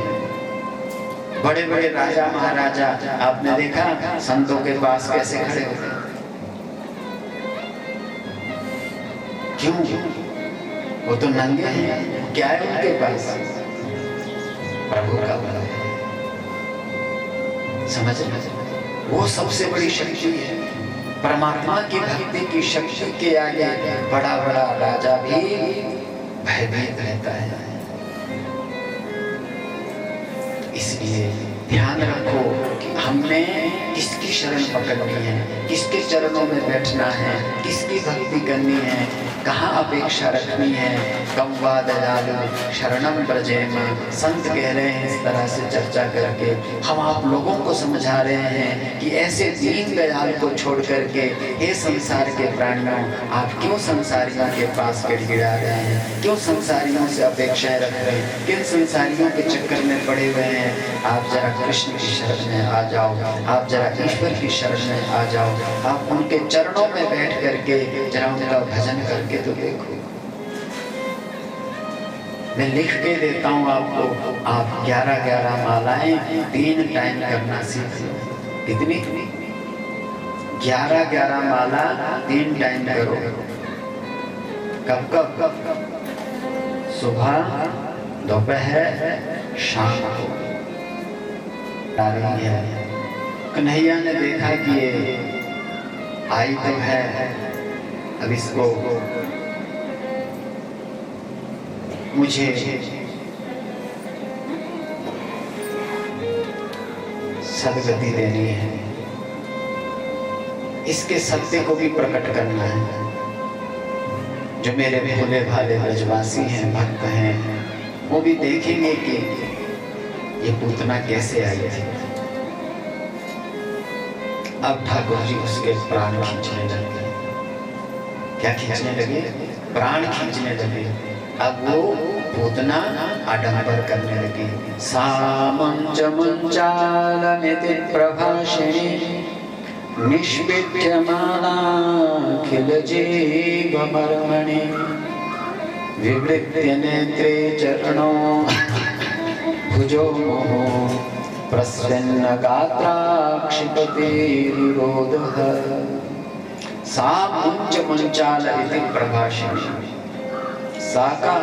बड़े बड़े राजा महाराजा आपने देखा संतों के पास कैसे खड़े होते हैं? क्यों? वो तो नंगे हैं, क्या है उनके पास? प्रभु का बल है। समझ रहे? वो सबसे बड़ी शक्ति है। परमात्मा की भक्ति की शक्ति के आगे बड़ा बड़ा राजा भी भयभीत रहता है। इसलिए ध्यान रखो कि हमने किसकी शरण पकड़नी है, किसके चरणों में बैठना है, किसकी भक्ति करनी है, कहाँ अपेक्षा रखनी है। कम वा दयालु शरणम ब्रजेम, संत कह रहे हैं इस तरह से चर्चा करके। हम आप लोगों को समझा रहे हैं कि ऐसे दीन दयाल को छोड़ करके हे संसार के प्राणियों, आप क्यों संसारियों के पास गिड़गिड़ा रहे हैं? क्यों संसारियों से अपेक्षाएं रख रहे हैं? किन संसारियों के चक्कर में पड़े हुए हैं? आप जरा कृष्ण की शरण में आ जाओ, आप जरा ईश्वर की शरण में आ जाओ, आप उनके चरणों में बैठ करके जरा उनका भजन करके तो देखो। मैं लिख के देता हूँ आपको, आप 11-11 मालाएं 3 टाइम करना सीखो। कितनी? 11-11 माला 3 टाइम करो। कब कब? सुबह, दोपहर, शाम को। कन्हैया ने देखा कि ये आई तो है, अब इसको मुझे सदगति देनी है, इसके सत्य को भी प्रकट करना है। जो मेरे भोले भाले ब्रजवासी हैं, भक्त हैं, वो भी देखेंगे कि ये पूतना कैसे आई थी। अब ठाकुर जी उसके प्राण खींचने लगे। क्या खींचने लगे? प्राण खींचने लगे। अब वो पूतना आडंबर करने लगी। सामंचमंचालमिति प्रभाषिणी निष्पिड्यमानाखिल जीवमर्मणि विवृत्य नेत्रे चरणो भुजो मोहो प्रसन्न गात्राक्षिपतिरोधः। सा मुंच मुंचाल इति प्रभाषिणी। साका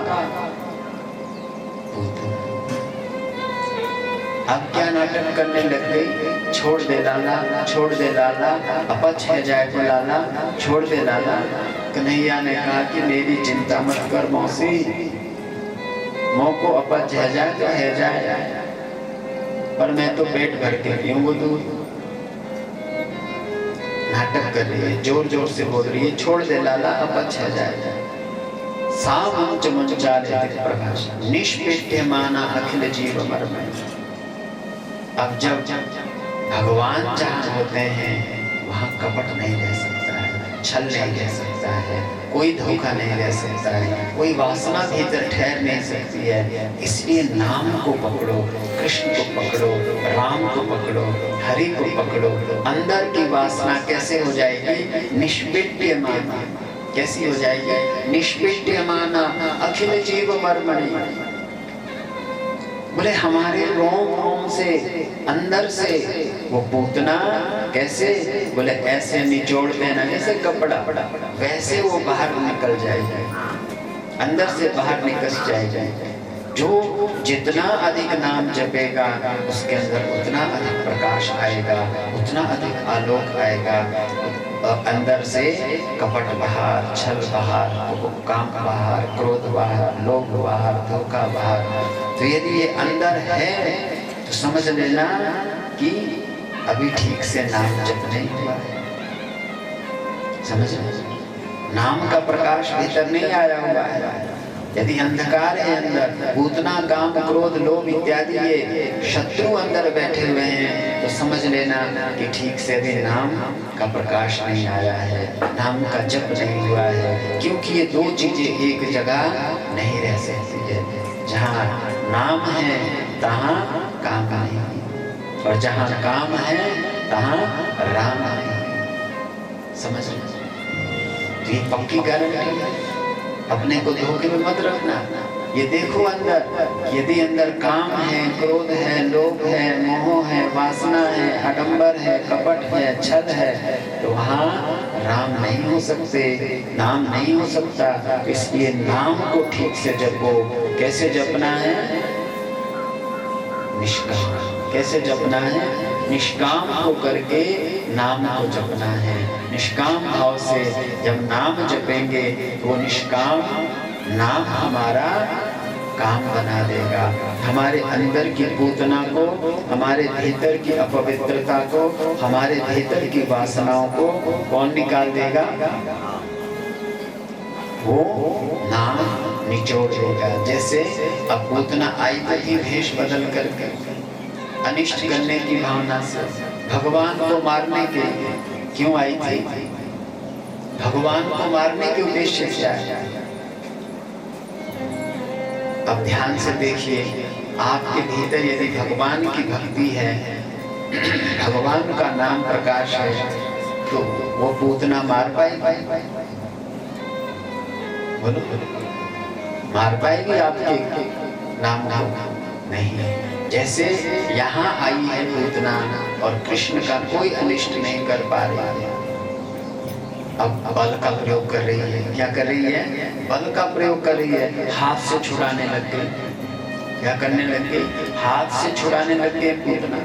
अब क्या नाटक करने लग गई? छोड़ दे लाला, छोड़ दे लाला, अपच है जाए तो लाला, छोड़ दे लाला। कन्हैया ने कहा कि मेरी चिंता मत कर मौसी, मोह को अपच है जाए तो है जाए, पर मैं तो पेट भर के पीऊंगा दूध। नाटक कर रही है, जोर जोर से बोल रही है, छोड़ दे लाला अब अच्छा जाए। सामुच मंचाले प्रकाश निष्पेट्य माना अखिल जीव मर्म। अब जब भगवान जहाँ होते हैं वहाँ कपट नहीं रह सकता है, छल नहीं रह सकता है, कोई धोखा नहीं रह सकता है, कोई वासना भीतर ठहर नहीं सकती है। इसलिए नाम को पकड़ो, कृष्ण को पकड़ो, राम को पकड़ो, हरि को पकड़ो। अंदर की वासना कैसे हो जाएगी? निष्पिट्य माना। कैसी हो जाएगी? निष्पिट्य माना अखिल जीव मर्मणि। बोले हमारे रोम रोम से अंदर से वो पूतना कैसे? बोले ऐसे निचोड़ देना जैसे कपड़ा, वैसे वो बाहर निकल जाएगा, अंदर से बाहर निकल जाएगा। जो जितना अधिक नाम जपेगा उसके अंदर उतना अधिक प्रकाश आएगा, उतना अधिक आलोक आएगा। अंदर से कपट बाहर, छल बाहर, काम बाहर, क्रोध बाहर, लोभ बाहर, धोखा बाहर। तो यदि ये अंदर है तो समझ लेना कि अभी ठीक से नाम जप नहीं हुआ है। समझ नाम का प्रकाश भीतर नहीं आया हुआ है। यदि अंधकार है अंदर, पूतना, काम, क्रोध, लोभ इत्यादि ये शत्रु अंदर बैठे हुए हैं, तो समझ लेना कि ठीक से अभी नाम का प्रकाश नहीं आया है, नाम का जप नहीं हुआ है। क्योंकि ये दो चीजें एक जगह नहीं रह सकती है। जहाँ नाम है तहाँ काम नहीं, और जहाँ काम है तहाँ राम नहीं। समझ लो, ये पक्की गारंटी है। अपने को धोखे में मत रखना। ये देखो अंदर, यदि अंदर काम है, क्रोध है, लोभ है, मोह है, वासना है, आडंबर है, कपट है, छल है, तो वहाँ राम नहीं हो सकते, नाम नहीं हो सकता। इसलिए नाम को ठीक से जपो। कैसे जपना है? निष्काम। कैसे जपना है? निष्काम होकर के नाम को जपना है। निष्काम भाव से जब नाम जपेंगे तो वो निष्काम नाम हमारा काम बना देगा। हमारे अंदर की पूतना को, हमारे भीतर की अपवित्रता को, हमारे भीतर की वासनाओं को कौन निकाल देगा? वो नाम निचोड़ देगा। जैसे अब पूतना आई थी भेष बदल करके अनिष्ट करने की भावना से, भगवान को मारने के क्यों आई थी? भगवान को मारने के उद्देश्य से आई। अब ध्यान से देखिए, आपके भीतर यदि भगवान की भक्ति है, भगवान का नाम प्रकाश है, तो वो पूतना मार पाएगी? बोलो, मार पाएगी आपके नाम को? नहीं। जैसे यहाँ आई है पूतना और कृष्ण का कोई अनिष्ट नहीं कर पा रही है, अब बल का प्रयोग कर रही है। क्या कर रही है? बल का प्रयोग कर रही है। हाथ से छुड़ाने लग गई। क्या करने लग गई? हाथ से छुड़ाने लग गए पूतना।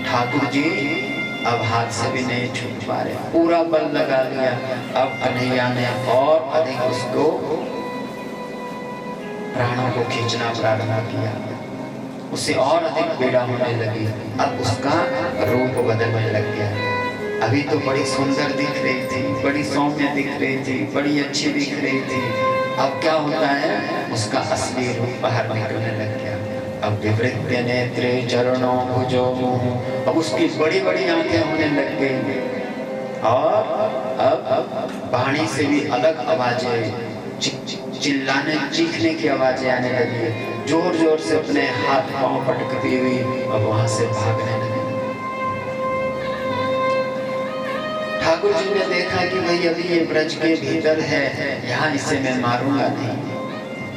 ठाकुर जी अब हाथ से भी नहीं छूट पा रहे, पूरा बल लगा लिया। अब कन्हैया ने और अधिक उसको प्राणों को खींचना प्रारंभ किया, उससे और अधिक पीड़ा होने लगी। अब उसका रूप बदलने लग गया। अभी तो बड़ी सुंदर दिख रही थी, बड़ी सौम्य दिख रही थी, बड़ी अच्छी दिख रही थी। अब क्या होता है? उसका असली रूप बाहर निकलने लग गया। अब विवृत्य नेत्रे चरणों भुजो, अब उसकी बड़ी बड़ी आंखें होने लग गई और अब वाणी से भी अलग आवाजें, चिल्लाने चीखने की आवाजें आने लगी। जोर जोर से अपने हाथ पांव पटकती हुई अब वहां से भागने लगी। ठाकुर जी ने देखा कि भाई अभी ये ब्रज के भीतर है, यहाँ इसे मैं मारूंगा नहीं।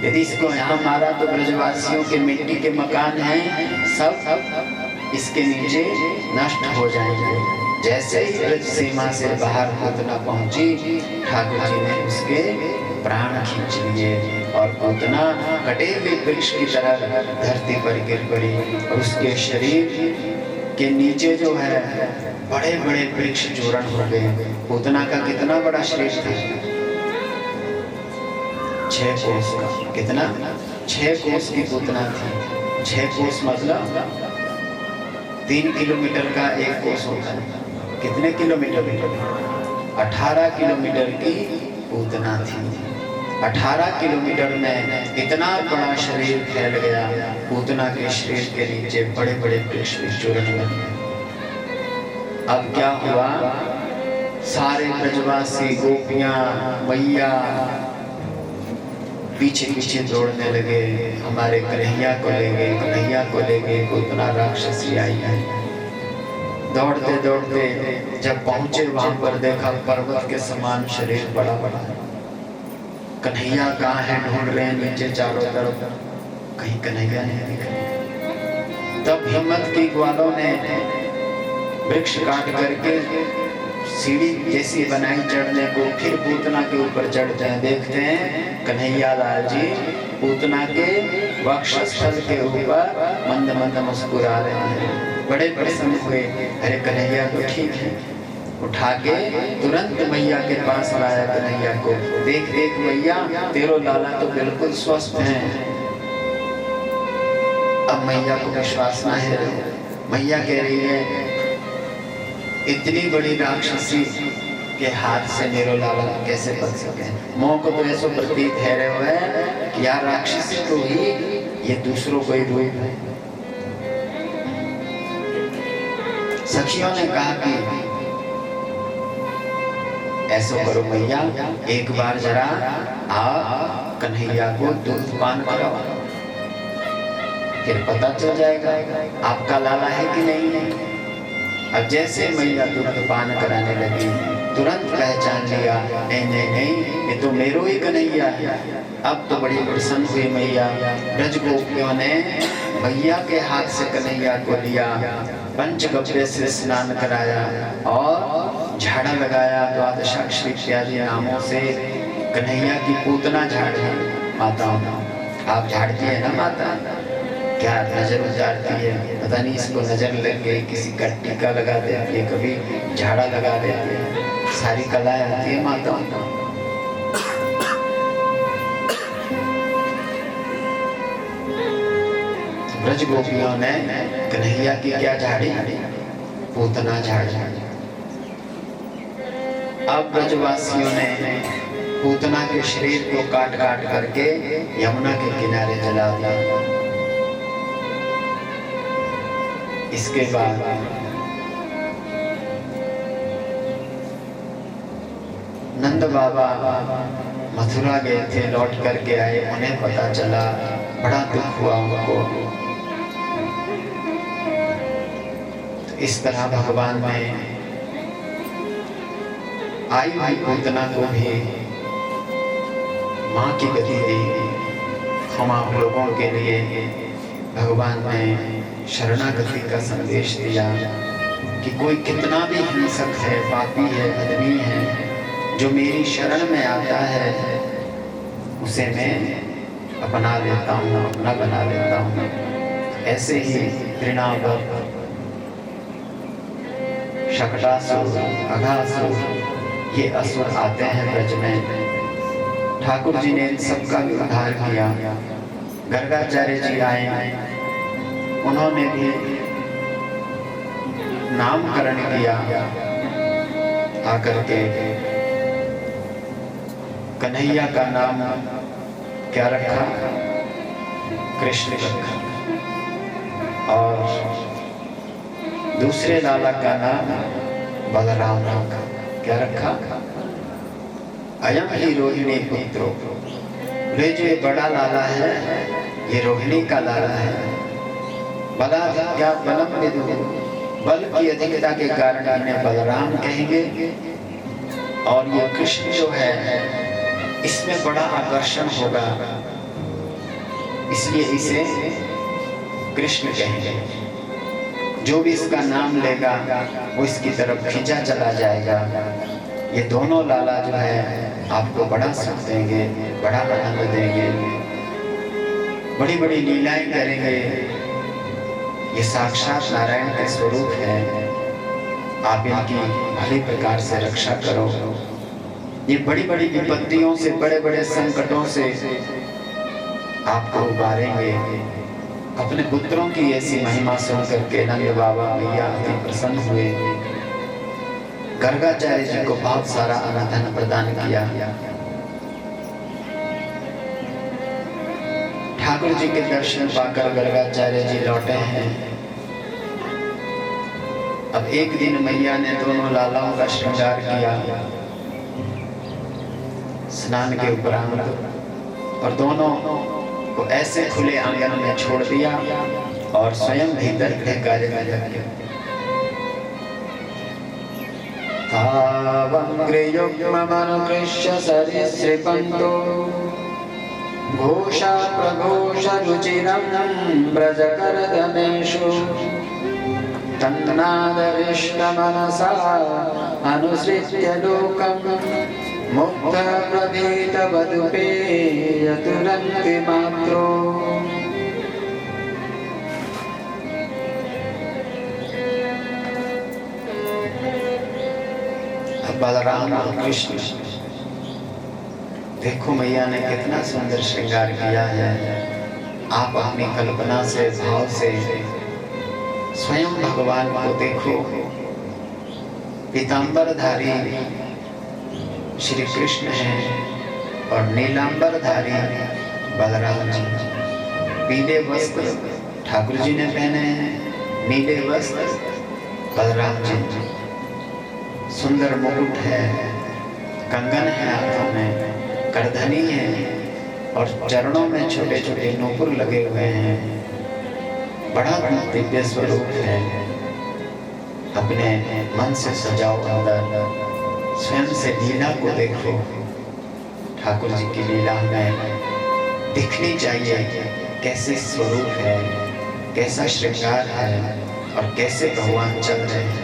यदि इसको यहाँ मारा तो ब्रजवासियों के मिट्टी के मकान हैं, सब इसके नीचे नष्ट हो जाएंगे। जैसे ही ब्रज सीमा से बाहर पूतना पहुंची, ठाकुर जी ने उसके प्राण खींच लिए और पूतना कटे हुए वृक्ष की तरह धरती पर गिर पड़ी। और उसके शरीर के नीचे जो है बड़े बड़े वृक्ष चूर्ण हो गए। पूतना का कितना बड़ा शरीर था? 6 कोस का। कितना? 6 कोस की पूतना थी। 6 कोस मतलब 3 किलोमीटर का 1 कोस होता है। कितने किलोमीटर? 18 किलोमीटर की पूतना थी। 18 किलोमीटर में इतना बड़ा शरीर फैल गया, पूतना के शरीर के नीचे बड़े बड़े वृक्ष चूर्ण बन गए। अब क्या हुआ, सारे ब्रजवासी गोपियां मैया पीछे पीछे दौड़ने लगे, हमारे कन्हैया को ले गए, कन्हैया को ले गए। पूतना राक्षसी आई है। दौड़ते दौड़ते जब पहुंचे वहां पर देखा पर्वत के समान शरीर बड़ा बड़ा। कन्हैया कहाँ है ढूंढ रहे हैं नीचे चारों तरफ, कहीं कन्हैया नहीं दिख रहे। तब हिम्मत की ग्वालों ने वृक्ष काट करके सीढ़ी जैसी बनाई चढ़ने को, फिर पूतना के ऊपर चढ़ते हैं। देखते हैं कन्हैया लाल जी पूतना के वक्षस्थल के ऊपर मंद मंद मुस्कुरा रहे हैं। बड़े प्रसन्न हुए, अरे कन्हैया तो ठीक है। उठा के तुरंत मैया के पास लाया कन्हैया को। देख देख मैया, तेरो लाला तो बिल्कुल स्वस्थ है। अब मैया को विश्वास ना है। मैया कह रही है, इतनी बड़ी राक्षसी के हाथ से मेरो लाला कैसे बच सके। मोह को तो ऐसा प्रतीत है रहे हुए कि यार राक्षसी तो ही, ये दूसरों को ही रूप है। सखियों ने कहा कि ऐसा करो मैया, एक बार जरा आप कन्हैया को दूध पान कराओ, फिर पता चल जाएगा आपका लाला है कि नहीं है। अब जैसे मैया दूध पान कराने लगी, तुरंत पहचान लिया, नहीं नहीं नहीं, ये तो मेरो ही कन्हैया है। अब तो बड़ी प्रसन्न हुई मैया। ब्रज गोपियों ने मैया के हाथ से कन्हैया को लिया, पंचगव्य से स्नान कराया और झाड़ा लगाया। द्वादशाक्षरी इत्यादि नामों से कन्हैया की पूतना झाड़ी। माता आप झाड़ती है ना माता, क्या नजर उतारती है, पता नहीं इसको नजर लग गई, किसी का टीका लगा देती है, कभी झाड़ा लगा देती है, सारी कलाएं आती है माताओं को। ब्रज गोपियों ने कन्हैया की क्या झाड़ी? पूतना झाड़ी। अब ब्रजवासियों ने पूतना के शरीर को काट काट करके यमुना के किनारे जला दिया। इसके बाद नंद बाबा मथुरा गए थे, लौट करके आए, उन्हें पता चला, बड़ा दुख हुआ उनको। तो इस तरह भगवान ने आई हुई पूतना को भी माँ की गति दी। हम आप लोगों के लिए भगवान ने शरणागति का संदेश दिया कि कोई कितना भी हिंसक है, पापी है, अधमी है, जो मेरी शरण में आता है उसे मैं अपना लेता हूँ, अपना बना लेता हूँ। ऐसे ही तृणावर, शकटासुर, अघासुर, ये असुर आते हैं ब्रज में। ठाकुर जी ने इन सबका भी उद्धार किया। गर्गाचार्य जी आए, उन्होंने भी नामकरण किया। आकर के कन्हैया का नाम क्या रखा? कृष्ण रखा। और दूसरे लाला का नाम बलराम रखा। क्या रखा? अयम ही रोहिणी पुत्रो। ये जो ये बड़ा लाला है, ये रोहिणी का लाला है। बला क्या बलम विदु, बल की अधिकता के कारण इन्हें बलराम कहेंगे। और ये कृष्ण जो है, इसमें बड़ा आकर्षण होगा, इसलिए इसे कृष्ण कहेंगे। जो भी इसका नाम लेगा वो इसकी तरफ खींचा चला जाएगा। ये दोनों लाला जो है आपको बड़ा सुख देंगे, बड़ा आनंद देंगे, बड़ी बड़ी लीलाएं करेंगे। ये साक्षात नारायण के स्वरूप है। आप इनकी भली प्रकार से रक्षा करो। ये बड़ी बड़ी विपत्तियों से, बड़े बड़े संकटों से आपको उबारेंगे। अपने पुत्रों की ऐसी महिमा सुन करके नंद बाबा मैया अति प्रसन्न हुए। गर्गाचार्य जी को बहुत सारा अनाधन प्रदान किया। ठाकुर जी के दर्शन पाकर गर्गाचार्य जी लौटे हैं। अब एक दिन मैया ने दोनों लालाओं का श्रृंगार किया स्नान के उपरांत, और दोनों को ऐसे खुले आंगन में छोड़ दिया और स्वयं भीतर गृह कार्य में लग गए। तावंग्रियुग्ममनुकृष्य सरिसृपन्तो घोषा प्रघोष रुचिरं व्रजकरदमेषु तन्नादरिष्टमनसा अनुसृत्य लोकं मुग्धप्रभीतवदुपे यतुरन्ति मात्रो। बलराम और कृष्ण, देखो मैया ने कितना सुंदर श्रृंगार किया है। आप अपनी कल्पना से, भाव से स्वयं भगवान को देखो। पीतांबरधारी श्री कृष्ण हैं और नीलांबरधारी बलराम जी। पीले वस्त्र ठाकुर जी ने पहने हैं, नीले वस्त्र बलराम जी। सुंदर मुकुट है, कंगन है हाथों में, करधनी है और चरणों में छोटे छोटे नूपुर लगे हुए हैं। बड़ा दिव्य स्वरूप है। अपने मन से सजाओ अंदर, स्वयं से लीला को देखो। ठाकुर जी की लीला में दिखनी चाहिए कैसे स्वरूप है, कैसा श्रृंगार है और कैसे भगवान चल रहे हैं।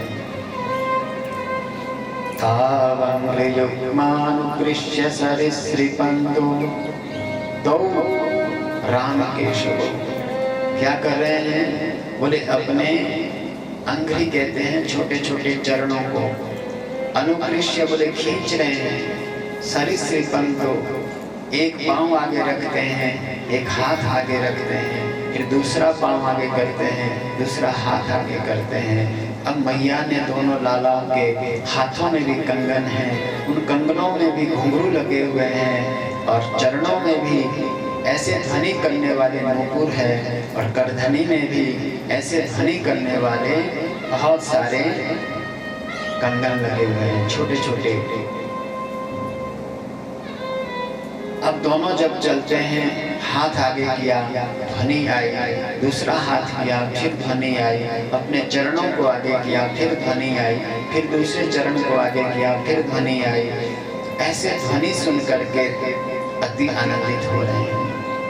तावंग्रियुग्मानुकृष्य सरिसृपन्तो, दो राम केशव क्या कर रहे हैं? बोले अपने अंग्री कहते हैं छोटे छोटे चरणों को, अनुकृष्य बोले खींच रहे हैं। सरिसृपन्तो, एक पांव आगे रखते हैं, एक हाथ आगे रखते हैं, फिर दूसरा पांव आगे करते हैं, दूसरा हाथ आगे करते हैं। अब मैया ने दोनों लालाओं के हाथों में भी कंगन है, उन कंगनों में भी घुंघरू लगे हुए हैं और चरणों में भी ऐसे ध्वनि करने वाले नूपुर है और करधनी में भी ऐसे ध्वनि करने वाले बहुत सारे कंगन लगे हुए हैं छोटे छोटे। अब दोनों जब चलते हैं, हाथ आगे किया ध्वनि आई, दूसरा हाथ किया फिर ध्वनि आई, अपने चरणों को आगे किया फिर ध्वनि आई, फिर दूसरे चरण को आगे किया फिर ध्वनि आई। ऐसे ध्वनि सुन करके अति आनंदित हो रहे हैं।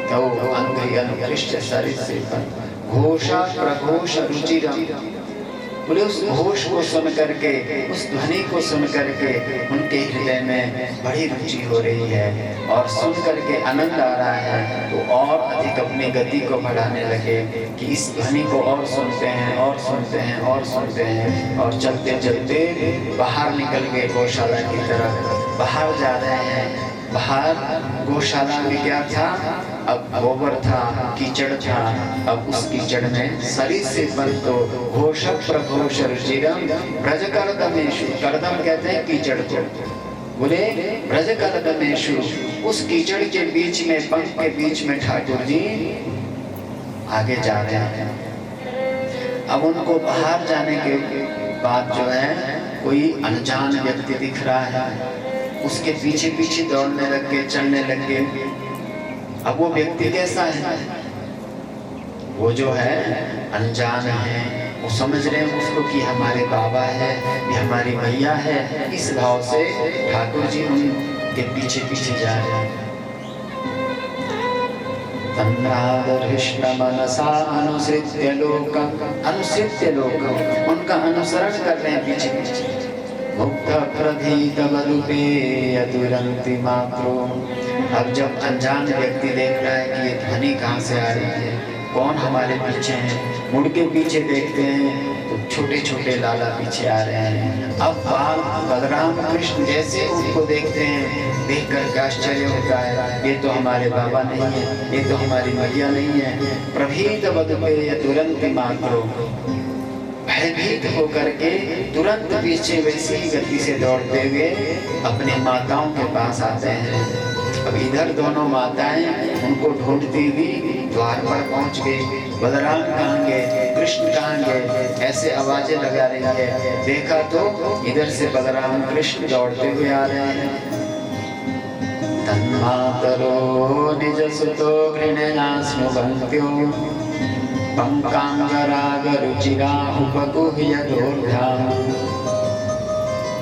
तो अंग्री अनुकृष्य सरिसृपन्तो घोषा प्रघोष रुचिरम, बोले उस घोष को सुन करके, उस ध्वनि को सुन करके उनके हृदय में बड़ी रुचि हो रही है और सुन करके आनंद आ रहा है। तो और अधिक अपनी गति को बढ़ाने लगे कि इस ध्वनि को और सुनते हैं और सुनते हैं और सुनते हैं। और चलते चलते बाहर निकल गए गौशाला की तरफ, बाहर जा रहे हैं। बाहर गौशाला में क्या था? अब गोबर था, कीचड़ था। अब उस कीचड़ में सरिसृपन्तो घोष प्रघोष रुचिरम व्रजकरदमेषु, करदम कहते हैं कीचड़ को, बोले व्रजकरदमेषु, उस कीचड़ के बीच में, पंख के बीच में ठाकुर जी आगे जा रहे हैं। अब उनको बाहर जाने के बाद जो है कोई अनजान व्यक्ति दिख रहा है, उसके पीछे पीछे दौड़ने लग गए, चलने लग गए। अब वो व्यक्ति कैसा है? वो जो है अनजान है, वो समझ रहे हैं उसको कि हमारे बाबा है, ये हमारी मैया है। इस भाव से ठाकुर जी उनके पीछे पीछे जा रहे हैं। तन्नादरिष्टमनसा अनुसृत्य लोकं, अनुसृत्य लोकं, उनका अनुसरण कर रहे हैं पीछे पीछे। मुक्त प्रभीत वदुपे यतुरन्ति मात्रो, अब जब अनजान व्यक्ति देख रहा है कि ये ध्वनि कहाँ से आ रही है, कौन हमारे पीछे है, मुड़ के पीछे देखते हैं तो छोटे छोटे लाला पीछे आ रहे हैं। अब बलराम कृष्ण जैसे उनको देखते हैं, देख कर आश्चर्य होता है, ये तो हमारे बाबा नहीं है, ये तो हमारी मैया नहीं है। प्रभीत वदुपे यतुरन्ति मात्रो, भयभीत होकर के तुरंत पीछे वैसी ही गति से दौड़ते हुए अपनी माताओं के पास आते हैं। अब इधर दोनों माताएं उनको ढूंढती हुई द्वार पर पहुंच गई। बलराम कहाँ गए, कृष्ण कहाँ गए, ऐसे आवाजें लगा रही है। देखा तो इधर से बलराम कृष्ण दौड़ते हुए आ रहे हैं। तन्मातरो निजसुतो गृह्णया स्नुवन्त्यो पंकांगरागरुचिरा उपगुह्य दोर्भ्याम्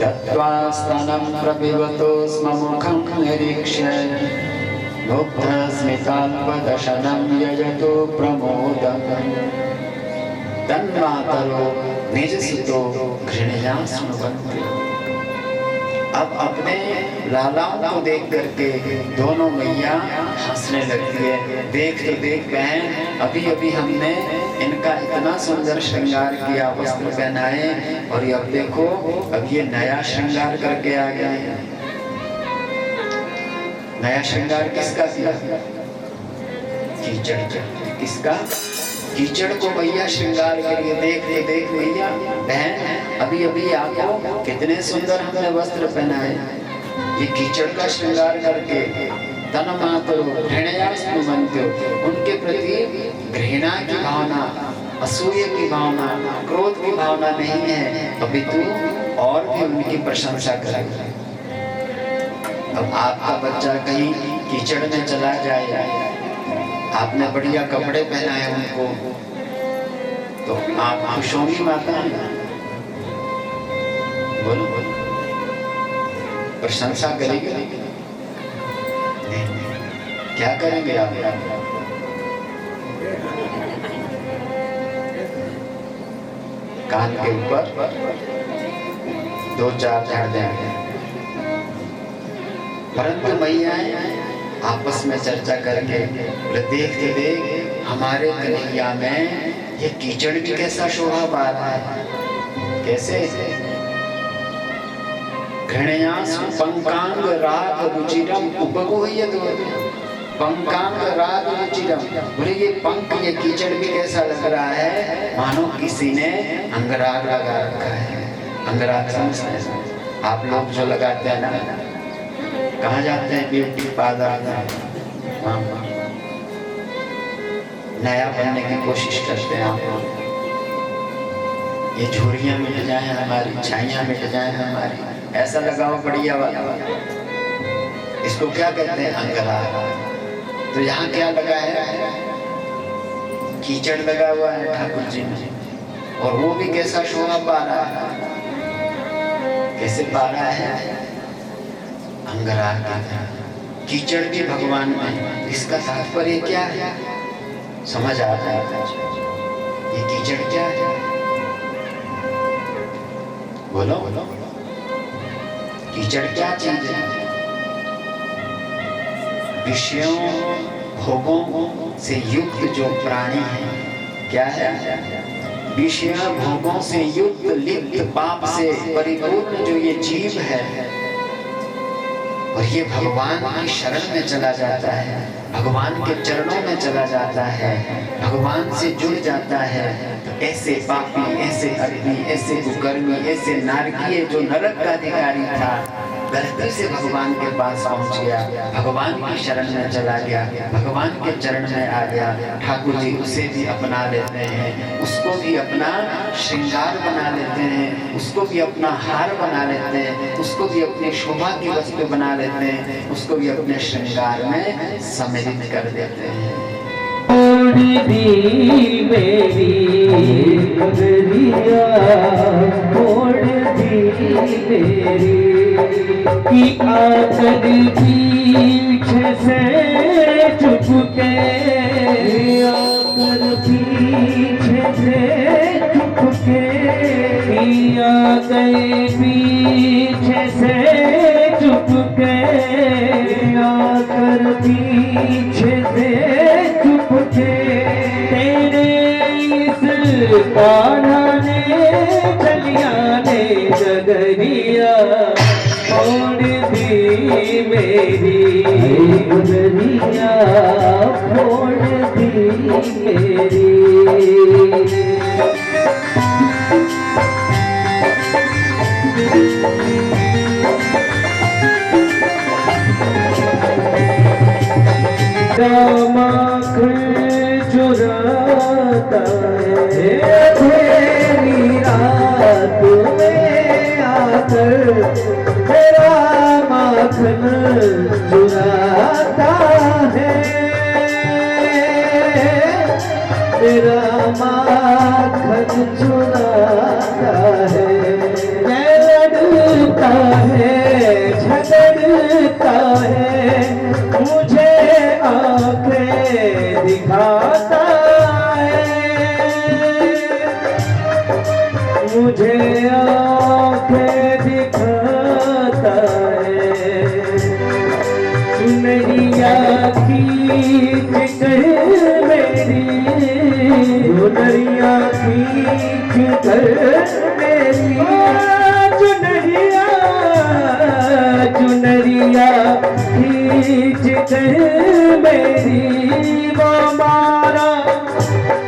दत्त्वा स्तनं प्रपिबतो स्म मुखं निरीक्ष्य मुग्धस्मिताल्पदशनं यजतो प्रमोदम् तन्मातरो निजसुतो गृह्णया स्नुवन्त्यो। अब अपने लालाओं को देख करके दोनों मैया हंसने लगती है। देख तो देख बहन, अभी अभी हमने इनका इतना सुंदर श्रृंगार किया, वस्त्र पहनाए, और ये अब देखो अब ये नया श्रृंगार करके आ गए हैं। नया श्रृंगार किसका किया? कीचड़। किसका? कीचड़ को मैया श्रृंगार करिए। देख ले देख मैया बहन, अभी अभी आपको कितने सुंदर हमने वस्त्र पहनाए, ये कीचड़ का श्रृंगार करके तन्मातरो घृणया स्नुवन्त्यो, उनके प्रति घृणा की भावना, असूया की भावना, क्रोध की भावना नहीं है, अभी तू और भी उनकी प्रशंसा करेगा। अब आपका बच्चा कहीं कीचड़ में चला जाए, आपने बढ़िया कपड़े पहनाए उनको, तो आप खुश होंगी माता? बोलो बोलो, प्रशंसा करेंगे? नहीं। क्या करेंगे आप? कान के ऊपर 2-4 झाड़ देंगे। परंतु मैयाएं आपस में चर्चा करके देखते देख हमारे कन्हैया में ये कीचड़ भी कैसा शोभा पा रहा है। कैसे? घृणया पंकांग राग रुचिरम उपगुह्य दोर्भ्याम्। पंकांग राग रुचिरम, बोले ये पंख, ये कीचड़ भी कैसा लग रहा है, मानो किसी ने अंगराग लगा रखा है। अंगराग समझते हैं आप लोग जो लगाते हैं ना, कहाँ जाते हैं ब्यूटी पार्लर, नया बनने की कोशिश करते हैं आप लोग। ये झुर्रियाँ मिट जाए हमारी, छाइयाँ मिट जाए हमारी, ऐसा लगाओ बढ़िया वाला। इसको क्या कहते हैं? अंगराग। तो यहाँ क्या लगा है? कीचड़ लगा हुआ है ठाकुर जी में, और वो भी कैसा शोभा पा रहा है। कैसे पा रहा है? अंगराग का कीचड़ भी भगवान में। इसका तात्पर्य क्या है? समझ आ रहा है? ये कीचड़ क्या है? बोलो बोलो, कीचड़ क्या चीज है? विषयों भोगों से युक्त जो प्राणी है, क्या है? विषय भोगों से युक्त, लिप्त, पाप से परिपूर्ण जो ये जीव है, और ये भगवान की शरण में चला जाता है, भगवान के चरणों में चला जाता है, भगवान से जुड़ जाता है, तो ऐसे पापी, ऐसे अग्नि, ऐसे कुकर्मी, ऐसे नारकीय जो नरक का अधिकारी था, गलती से भगवान के पास पहुंच गया, भगवान की शरण में चला गया, भगवान के चरण में आ गया। ठाकुर जी उसे भी अपना लेते हैं, उसको भी अपना श्रृंगार बना लेते हैं, उसको भी अपना हार बना लेते हैं, उसको भी अपनी शोभा की वस्तु बना लेते हैं, उसको भी अपने श्रृंगार में सम्मिलित कर देते हैं। कि आकर पीछे से चुपके, आकर पीछे से चुपके, आ गए पीछे से चुपके, आकर पीछे से चुपके, तेरे इस कान्हा ने चलिया ने जगरिया छोड़ दी मेरी गुजरिया, छोड़ दी मेरी। आता है। अंधेरी रात में आकर मेरा माखन चुराता है, मेरा माखन चुराता है। लड़ता है झगड़ता है, मुझे आंखें दिखाता है, मुझे आंखें दिखाता है। चुनरिया खींच कर मेरी, चुनरिया खींच कर मेरी, चुनरिया चुनरिया खींच कर मेरी, वो मारा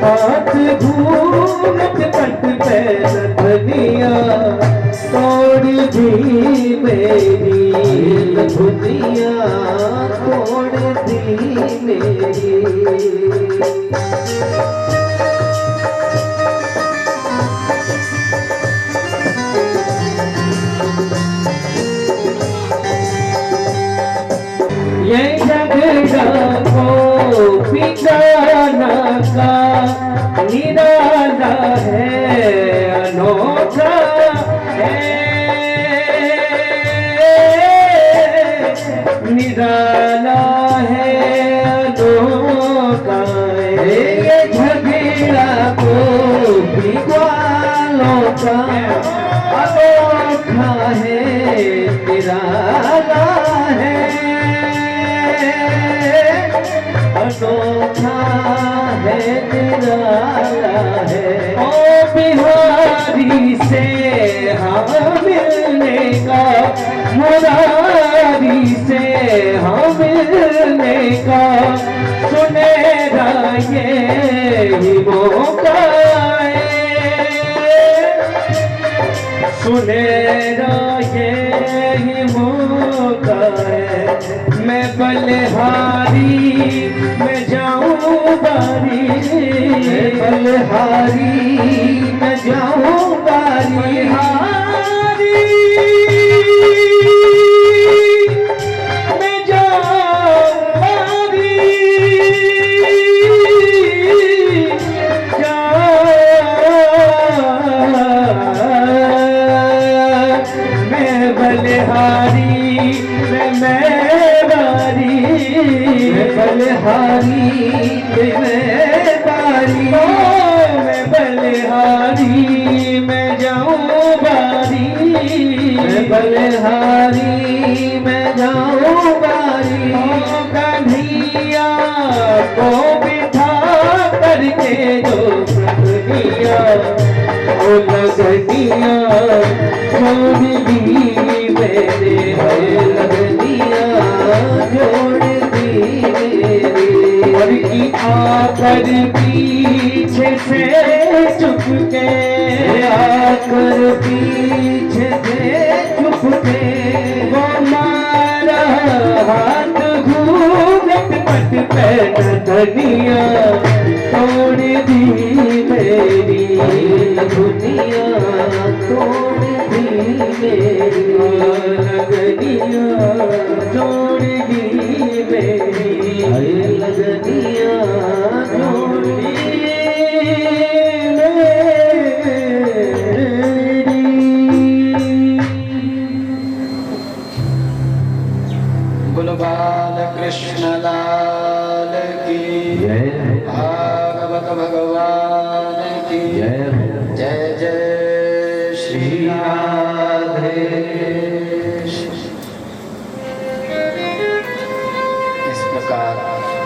हाथ घूमत कट पे धनिया, तोड़ दी मेरी दुनिया, तोड़ दी मेरी। ये झगड़ा को पिटाना का निराला है, अनोखा है, निराला है, अनोखा है। ये झगड़ा को पिटाना का अनोखा है, निराला है, अनोखा है, निराला है। ओ बिहारी से हाँ मिलने का, मुरारी से हाँ मिलने का, सुनेरा ये ही मौका है, सुनेरा ये ही मौका है। मैं बलिहारी मैं जाऊं बारी, मैं बलिहारी मैं जाऊं बारी, मैं जाऊं बारी, मैं बलिहारी मैं बारी, मैं बलिहारी मैं बारी, मैं बलिहारी मैं जाऊं बारी, मैं बलिहारी मैं जाऊं बारी। कन्हैया को बिठा करके जो लगनिया, ओ लगनिया छोड़ दी मेरे, लगनिया छोड़ दी मेरे। और की आकर पीछे से चुप के, आकर पीछे से चुप के, वो मारा हाथ घूमत पट पे धनिया, तोड़ दी मेरी दुनिया, तोड़ दी मेरी लगनिया, तोड़ दी मेरी लगनिया, तोड़ दी मेरी। बोलो बाल कृष्ण लाल की जय, भागवत भगवान की जय हो। जय जय श्री राधे। इस प्रकार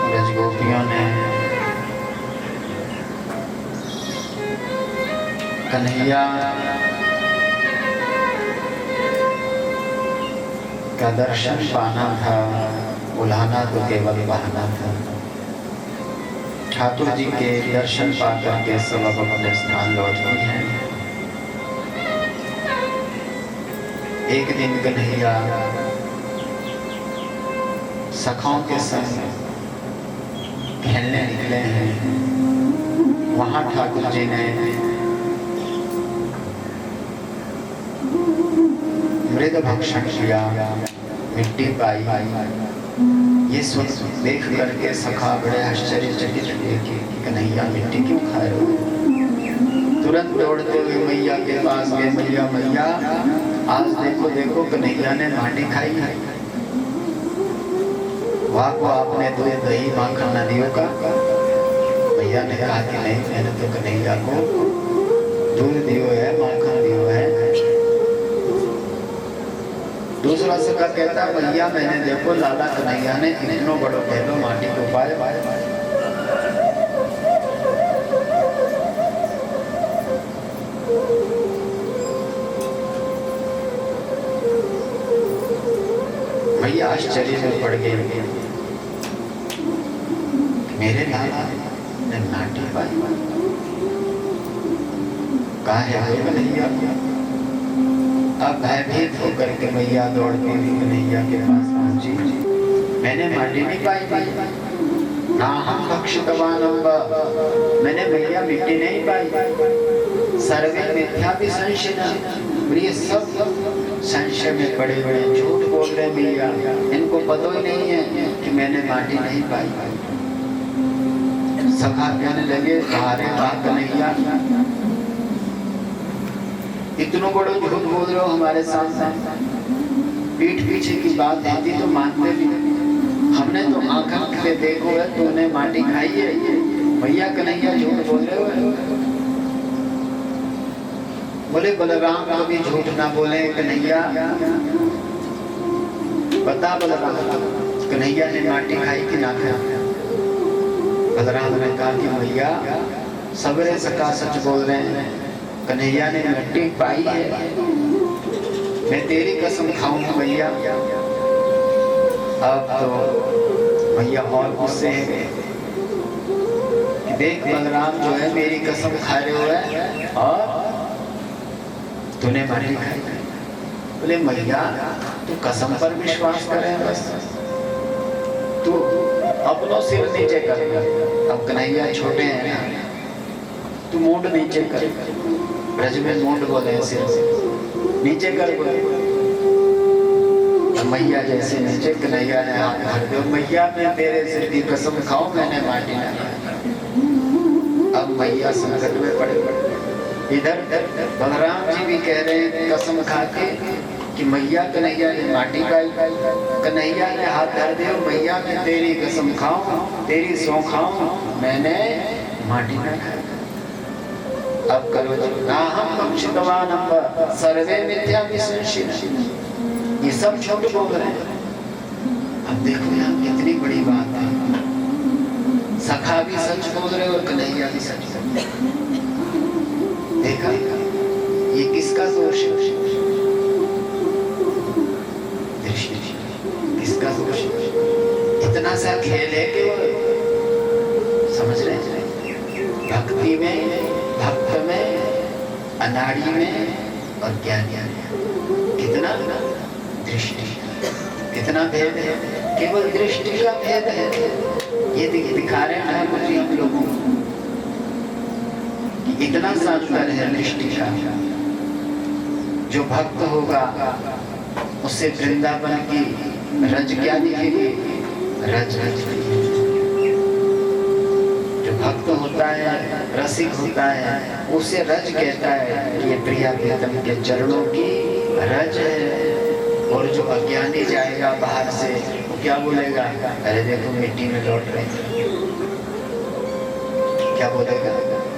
ब्रजगोपियों ने कन्हैया का दर्शन पाना था, बुलाना तो केवल बहाना था। ठाकुर जी के दर्शन पाकर के सब अपने स्थान लौटते हैं। एक दिन कन्हैया सखाओं के संग खेलने निकले हैं। वहां ठाकुर जी ने मृद भक्षण किया, मिट्टी पाई। ये सुन देख करके सखा बड़े आश्चर्यचकित हुए कि कन्हैया मिट्टी क्यों खा रहे हो। तुरंत दौड़ते हुए मैया के पास गए, मैया मैया आज देखो देखो कन्हैया ने माटी खाई है। वाह को आपने दूध दही माखन न दियो का। मैया ने कहा कि नहीं, मैंने तो कन्हैया को दूध दियो है, माखन दियो है। दूसरा सखा कहता भैया मैंने देखो लाला कन्हैया ने इतनो बड़ो पहलो माटी को पाए। भैया आश्चर्य में पड़ गए, मेरे लाला ने माटी पाई, कहा है कन्हैया। अब भयभीत होकर के मैया दौड़ के कन्हैया के पास पहुंची। मैंने माटी नहीं पाई, ना हम भक्षितवान अम्ब, मैंने मैया मिट्टी नहीं पाई। सर्वे मिथ्या भी संशय, ये सब संशय में बड़े बड़े झूठ बोल रहे मैया, इनको पता ही नहीं है कि मैंने माटी नहीं पाई। सखा कहने लगे तुम्हारे बात कन्हैया इतनों बड़ो झूठ बोल रहे हो हमारे साथ, पीठ पीछे की बात है तो मानते भी। हमने तो आंखों से देखो है तूने माटी खाई है, भैया कन्हैया झूठ बोल रहे हो। बोले बलराम कभी झूठ ना बोले कन्हैया, बता बलराम कन्हैया ने माटी खाई कि ना खाई। बलराम ने कहा कि भैया सबरे सका सच बोल रहे हैं, कन्हैया ने मिट्टी पाई है, मैं तेरी कसम खाऊंगा भैया। अब तो भैया और गुस्से हैं, देख बलराम जो है मेरी कसम खा रहे हुए और तूने माटी खाई। बोले मैया तू कसम पर विश्वास करे, बस तू अपनों सिर नीचे कर। अब कन्हैया छोटे हैं, तू मूड नीचे कर, ब्रज में मूड बोले सिर नीचे कर बोले। मैया जैसे नीचे कन्हैया ने हाथ धर दिया, मैया मैं तेरे सिर की कसम खाऊं मैंने माटी नहीं। अब मैया संकट में पड़े। इधर बलराम जी भी कह रहे हैं कसम खा के कि मैया कन्हैया ने माटी पाई। कन्हैया ने हाथ धर दिया, मैया मैं तेरी कसम खाऊं तेरी सौ खाऊं मैंने माटी न खाई। अब करो ना हम भक्षितवान अम्ब सर्वे मिथ्या विसंशिन, ये सब झूठ बोल रहे हैं। अब देखो यहाँ कितनी बड़ी बात है, सखा भी सच बोल रहे और कन्हैया भी सच बोल रहे। देखा ये किसका दोष है? दृष्टि किसका दोष है? इतना सा खेल है कि वो समझ रहे हैं भक्ति में, भक्त में, अनाड़ी में और ज्ञानी में कितना दृष्टि, कितना भेद है। केवल दृष्टि का भेद है। ये दिखा रहे हैं ठाकुर जी हम लोगों को कि इतना सा अंतर है दृष्टि का। जो भक्त होगा उससे वृंदावन की रज क्या दिखेगी? रज रज। भक्त होता है, रसिक होता है, उसे रज कहता है, ये प्रिया प्रीतम के चरणों की रज है। और जो अज्ञानी जाएगा बाहर से वो क्या बोलेगा? अरे देखो मिट्टी में लौट रहे हैं। क्या बोलेगा?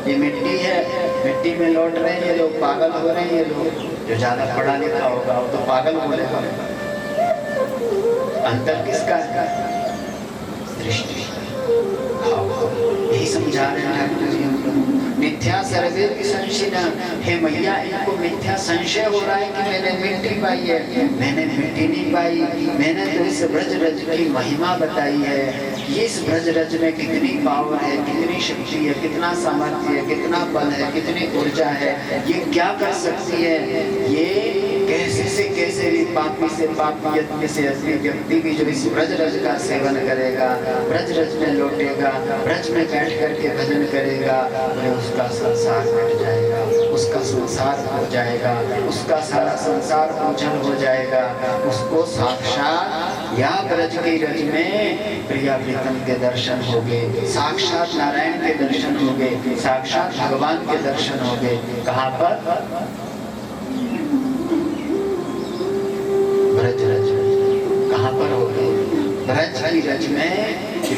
ये मिट्टी है, मिट्टी में लौट रहे हैं ये लोग, पागल हो रहे हैं ये लोग। जो ज्यादा पढ़ा लिखा होगा वो तो पागल बोलेगा। अंतर किसका है? दृष्टि। यही समझा रहे हैं ठाकुर जी हम लोग। मिथ्या सर्वे विसंशिना, हे मैया इनको मिथ्या संशय हो रहा है कि मैंने मिट्टी पाई है, मैंने मिट्टी नहीं पाई। मैंने तो इस ब्रज रज की महिमा बताई है, ये इस ब्रज रज में कितनी पावर है, कितनी शक्ति है, कितना सामर्थ्य है, कितना बल है, कितनी ऊर्जा है, ये क्या कर सकती है। ये कैसे भी पापी से पापी यज्ञ से यज्ञ व्यक्ति भी जो इस ब्रज रज का सेवन करेगा, ब्रज रज में लौटेगा, ब्रज में बैठ करके भजन करेगा, तो उसका संसार मिट जाएगा, उसका संसार हो जाएगा, उसका सारा संसार ओझल हो जाएगा। उसको साक्षात या ब्रज की रज में प्रिया प्रीतम के दर्शन होंगे, साक्षात नारायण के दर्शन होंगे, साक्षात भगवान के दर्शन होंगे। कहाँ पर? ब्रज रज। कहाँ पर होंगे? ब्रज की रज में।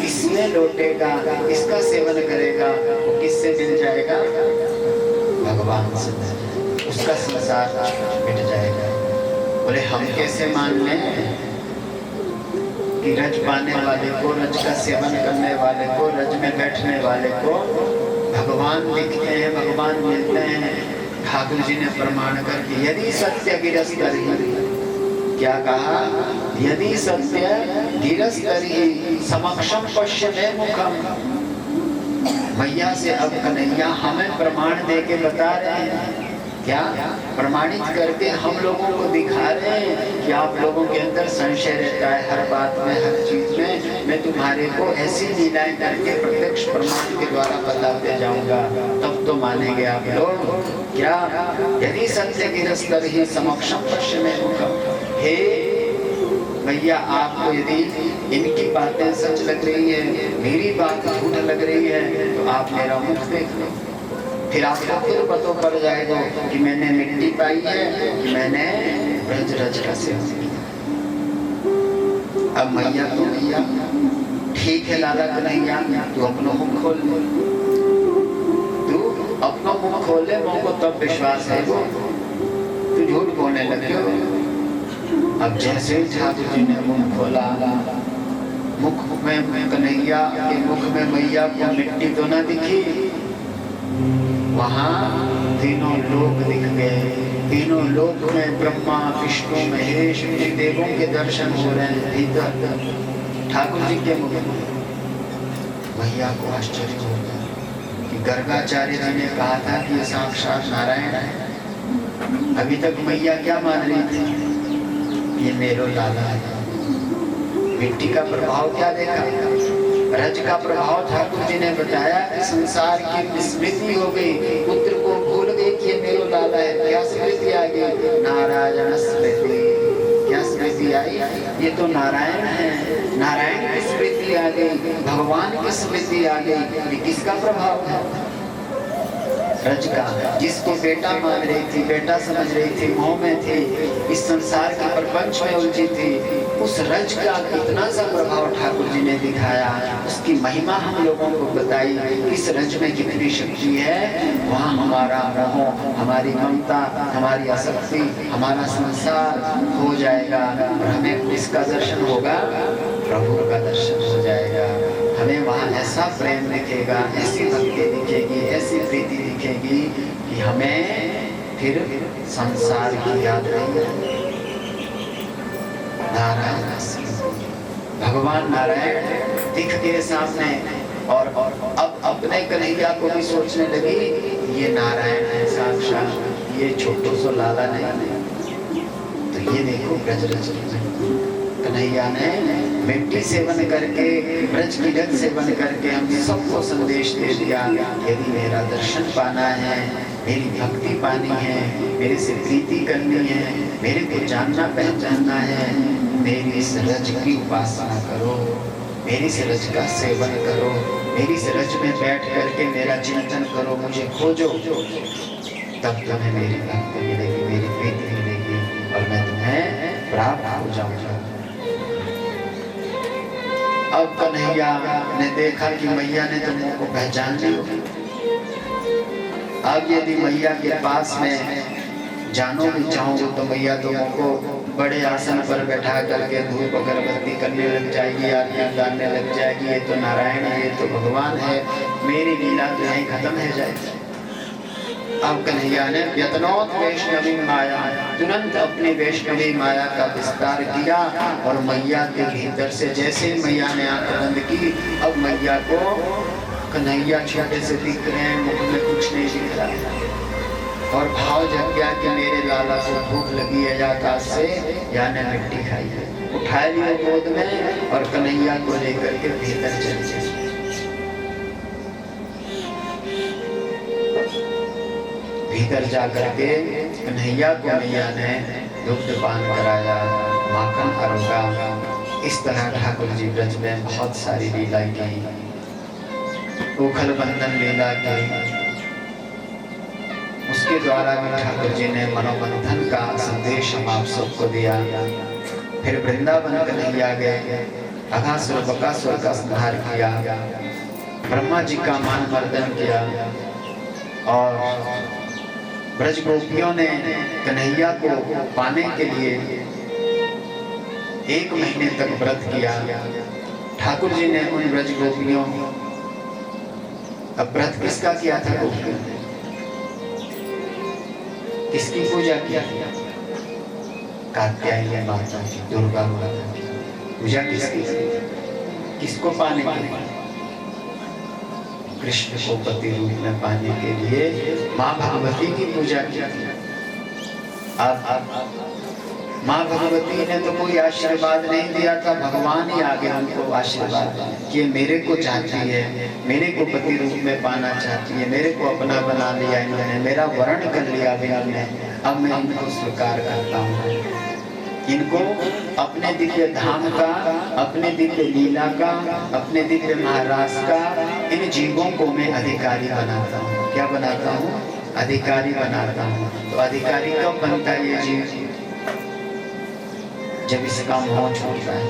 इसमें लौटेगा, इसका सेवन करेगा, वो किससे मिल जाएगा? भगवान से। उसका संसार मिट जाएगा। बोले हम कैसे मान लें कि रज पाने वाले को, रज का सेवन करने वाले को, रज में बैठने वाले को भगवान दिखते हैं, भगवान मिलते हैं। ठाकुर जी ने प्रमाण कर कि यदि सत्य गिरस्तरी, क्या कहा? यदि सत्य गिरस्तरी समक्षम पश्यते मुखम। मैया से अब कन्हैया हमें प्रमाण दे के बता रहे हैं, क्या प्रमाणित करके हम लोगों को दिखा रहे हैं कि आप लोगों के अंदर संशय रहता है हर बात में, हर चीज में। मैं तुम्हारे को ऐसी लीलाएं करके प्रत्यक्ष प्रमाण के द्वारा बताते जाऊंगा, तब तो मानेंगे आप लोग। क्या? यदि सत्य गिरस्तर ही समक्षम पश्चिमे मुखम। हे भैया, आपको यदि इनकी बातें सच लग रही है, मेरी बात झूठ लग रही है, तो आप मेरा मुख देख लो। फिर आपको फिर पता पड़ जाएगा कि मैंने मिट्टी पाई है, कि मैंने ब्रज रज का सेवन किया। अब मैया तो मैया, ठीक है लाला कन्हैया, तू अपना मुख खोल ले, तू अपना मुख खोल ले, मुझको तब विश्वास है वो, तू झूठ बोलने लगे हो। अब जैसे ठाकुर जी ने मुख खोला, मुख में कन्हैया के मुख में मैया को मिट्टी तो ना दिखी, वहाँ तीनों लोक दिख गए। तीनों लोक में ब्रह्मा विष्णु महेश देवों के दर्शन हो रहे हैं भीतर ठाकुर जी के मुख में। मैया को आश्चर्य हो गया कि गर्गाचार्य जी ने कहा था कि ये साक्षात नारायण है। अभी तक मैया क्या मान रही थी? ये मेरो लाला है। मिट्टी का प्रभाव क्या देखा? रज का प्रभाव ठाकुर जी ने बताया कि संसार की विस्मृति हो गई, पुत्र को भूल गई कि ये मेरो लाला है। क्या स्मृति आ गई? नारायण स्मृति। क्या स्मृति आई? ये तो नारायण है। नारायण की स्मृति आ गई, भगवान की स्मृति आ गई। ये किसका प्रभाव है? रज का। जिसको बेटा मान रही थी, बेटा समझ रही थी, मोह में थी, इस संसार के प्रपंच में उलझी थी, उस रज का कितना सा प्रभाव ठाकुर जी ने दिखाया, उसकी महिमा हम लोगों को बताई। इस रज में कितनी शक्ति है, वहाँ हमारा मोह, हमारी ममता, हमारी आसक्ति, हमारा संसार हो जाएगा और हमें इसका दर्शन होगा, प्रभु का दर्शन हो जाएगा। हमें वहाँ ऐसा प्रेम दिखेगा, ऐसी भक्ति दिखेगी, ऐसी प्रीति दिखेगी कि हमें फिर संसार की याद नहीं आएगी। नारायण भगवान नारायण दिख गए सामने और अब अपने कन्हैया को भी सोचने लगी ये नारायण है साक्षात, ये छोटो सो लाला नहीं। तो ये देखो ब्रज रज कन्हैया ने मिट्टी सेवन करके, ब्रज की रज सेवन करके हम सबको संदेश दे दिया। यदि मेरा दर्शन पाना है, मेरी भक्ति पानी है, मेरे से प्रीति करनी है, मेरे को जानना पहचानना है, मेरी इस रज की उपासना करो, मेरी इस रज का सेवन करो, मेरी इस रज में बैठ करके मेरा चिंतन करो, मुझे खोजो, तब तुम्हें मेरी भक्ति मिलेगी, मेरी प्रीति मिलेगी और मैं तुम्हें प्राप्त हो जाऊंगा। अब कन्हैया ने देखा कि मैया ने तुमको पहचान ली। अब यदि मैया के पास में जानो भी चाहूँ तो मैया तुमको बड़े आसन पर बैठा करके धूप अगरबत्ती करने लग जाएगी, आरती उतारने लग जाएगी। ये तो नारायण है, ये तो भगवान है, मेरी लीला तो यहीं खत्म हो जाएगी। अब कन्हैया ने यत्नोत वैष्णवी माया, तुरंत अपनी वैष्णवी माया का विस्तार किया और मैया के भीतर से जैसे ही मैया ने आंख बंद की, अब मैया को कन्हैया छोटे से दिख रहे हैं, मुख में कुछ नहीं दिख रहा। और भाव जग गया कि मेरे लाला को भूख लगी है, या आकाश से या ने मिट्टी खाई है। उठा लिया गोद में और कन्हैया को लेकर के भीतर चले गए। भीतर जाकर के कन्हैया को मैया ने दुग्ध पान कराया, माखन अरोगा। इस तरह ठाकुर जी ब्रज में बहुत सारी लीला की, उखल बंधन लीला की। उसके द्वारा भी ठाकुर जी ने मनोबंधन का संदेश हम आप सबको दिया। फिर वृंदावन कन्हैया गए, अघासुर बकासुर का संहार किया, ब्रह्मा जी का मान मर्दन किया और ब्रज गोपियों ने कन्हैया को पाने के लिए 1 महीने तक व्रत किया। ठाकुर जी ने उन ब्रज गोपियों, अब व्रत किसका किया था? गोपियों ने किसकी पूजा किया? कात्यायनी माता की, दुर्गा माता की पूजा किसकी? किसको पाने के लिए? कृष्ण को पति रूप में पाने के लिए माँ भगवती की पूजा की। अब माँ भगवती ने तो कोई आशीर्वाद नहीं दिया था, भगवान ही आगे हमको आशीर्वाद कि मेरे को चाहती है, मेरे को पति रूप में पाना चाहती है, मेरे को अपना बना लिया इन्होंने, मेरा वर्ण कर लिया इन्होंने, अब मैं इनको स्वीकार करता हूँ। इनको अपने दिव्य धाम का, अपने दिव्य लीला का, अपने दिव्य महाराज का, इन जीवों को मैं अधिकारी बनाता हूँ। क्या बनाता हूँ? अधिकारी बनाता हूँ। तो अधिकारी कब बनता है ये जीव? जब इसका मोह छूटता है,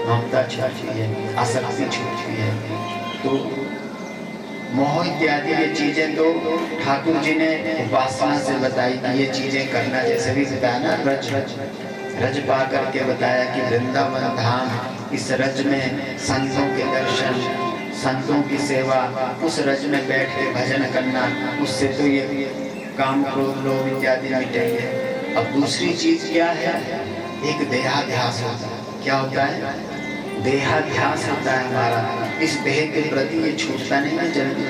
ममता छूटती है, आसक्ति छूटती है। तो मोह इत्यादि ये चीजें तो ठाकुर जी ने उपासना से बताई कि ये चीजें करना, जैसे भी बताया ना, रज पा करके बताया कि वृंदावन धाम, इस रज में संतों के दर्शन, संतों की सेवा, उस रज में बैठ के भजन करना, उससे तो ये काम क्रोध लोभ इत्यादि मिटेंगे। अब दूसरी चीज क्या है? एक देहाध्यास होता है। क्या होता है? देहाध्यास होता है हमारा। इस देह के प्रति ये छूटता नहीं है जल्दी।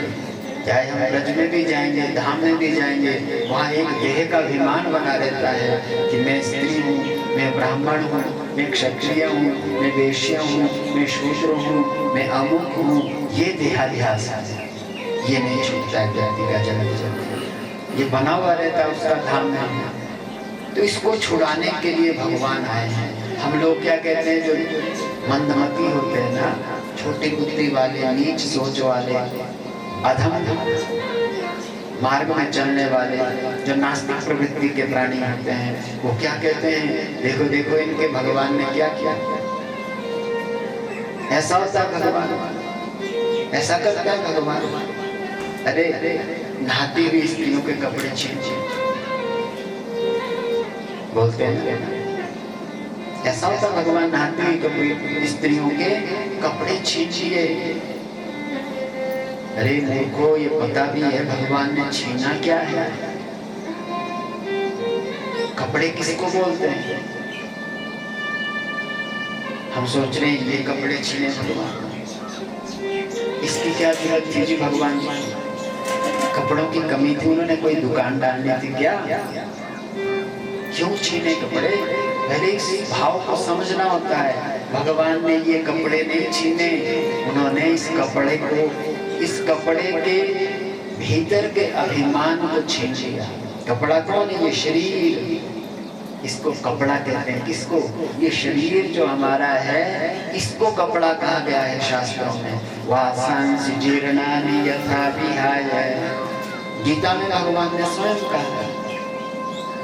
चाहे हम ब्रज में भी जाएंगे, धाम में भी जाएंगे, वहाँ एक देह का अभिमान बना रहता है कि मैं स्त्री हूँ, मैं ब्राह्मण हूँ, मैं क्षत्रिय हूँ, मैं वैश्य हूँ, मैं शूद्र हूँ, मैं अमुक हूँ। ये देहाध्यास है, ये नहीं छूटता है व्यक्ति का जन्म। ये बना हुआ रहता है उसका धाम में। तो इसको छुड़ाने के लिए भगवान आए हैं। हम लोग क्या कहते हैं, जो मंदमती होते हैं ना, छोटी बुद्धि वाले, नीच सोच वाले, अधम मार्ग में चलने वाले, जो नास्तिक प्रवृत्ति के प्राणी होते हैं, वो क्या कहते हैं? देखो देखो इनके भगवान ने क्या किया। ऐसा होता भगवान, ऐसा करता है भगवान। अरे नहाती हुई स्त्रियों के कपड़े छीन बोलते हैं, ऐसा होता भगवान नहाती हुई स्त्रियों के कपड़े छीनिए। अरे मूर्खो, ये पता भी है भगवान ने छीना क्या है। कपड़े किसको बोलते हैं? हम सोच रहे हैं ये कपड़े छीने भगवान, इसकी क्या जरूरत थी जी? भगवान कपड़ों की कमी थी, उन्होंने कोई दुकान डालनी थी क्या? क्यों छीने कपड़े? पहले इस भाव को समझना होता है। भगवान ने ये कपड़े नहीं छीने, उन्होंने इस कपड़े के भीतर के अभिमान को छीन लिया। कपड़ा कौन है? ये शरीर, इसको कपड़ा कहते हैं। किसको? ये शरीर जो हमारा है, इसको कपड़ा कहा गया है शास्त्रों में। वासांस जीर्णानि यथा विहाय, गीता में भगवान ने स्वयं कहा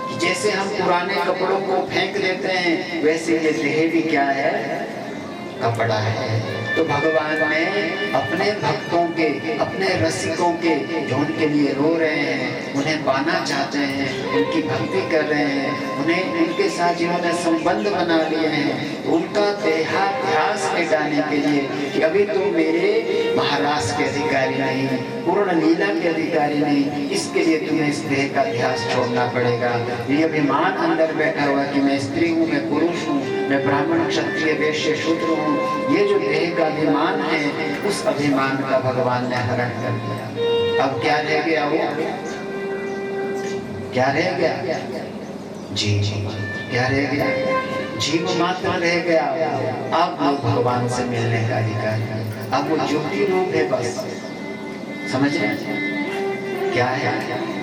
कि जैसे हम पुराने कपड़ों को फेंक देते हैं, वैसे ये देह भी क्या है? कपड़ा है। तो भगवान ने अपने भक्तों के, अपने रसिकों के, जो उनके लिए रो रहे हैं, उन्हें पाना चाहते हैं, उनकी भक्ति कर रहे हैं, उन्हें उनके साथ जिन्होंने संबंध बना लिए हैं, उनका देहाध्यास मिटाने के लिए कि अभी तुम मेरे महाराज के अधिकारी नहीं, पूर्ण लीला के अधिकारी नहीं, इसके लिए तुम्हें इस देह का ध्यास छोड़ना पड़ेगा। ये अभिमान अंदर बैठा हुआ कि मैं स्त्री हूँ, मैं पुरुष हूँ, मैं ब्राह्मण क्षत्रिय वैश्य शूद्र हूँ, ये जो देह का अभिमान है, उस अभिमान का भगवान ने हरण कर दिया। अब क्या रह गया? वो क्या रह गया? जीव। क्या रह गया? जीव मात्र रह गया। अब वो भगवान से मिलने का अधिकार है। अब वो ज्योति रूप है बस। समझ रहे हैं क्या है?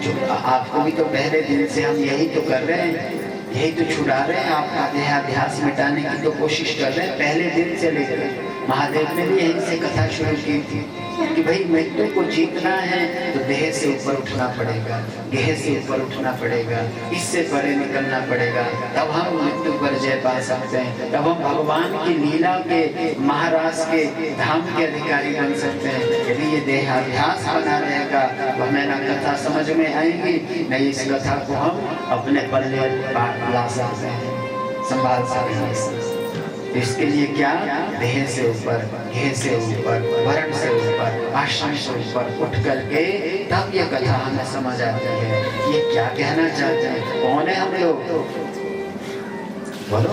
जो आपको भी तो पहले दिन से हम यही तो कर रहे हैं, यही तो छुड़ा रहे हैं, आपका देहाध्यास मिटाने की तो कोशिश कर रहे हैं पहले दिन से लेकर। महादेव ने भी यहीं से कथा शुरू की थी कि भाई मृत्यु को जीतना है तो देह से ऊपर उठना पड़ेगा, गेह से ऊपर उठना पड़ेगा, इससे परे निकलना पड़ेगा, तब हम मृत्यु पर जय पा सकते हैं, तब हम भगवान की लीला के, महाराज के धाम के अधिकारी बन सकते हैं। यदि ये देहाध्यास बना रहेगा तो हमें ना कथा समझ में आएगी, न इस कथा को हम अपने पल्ले ला सकते हैं, संभाल सकते हैं। इसके लिए क्या? देह से ऊपर, गेह से ऊपर, वर्ण से ऊपर, आश्रम से ऊपर उठ करके तब ये कथा हमें समझ आती है। ये क्या कहना चाहते हैं? कौन है हम लोग? बोलो।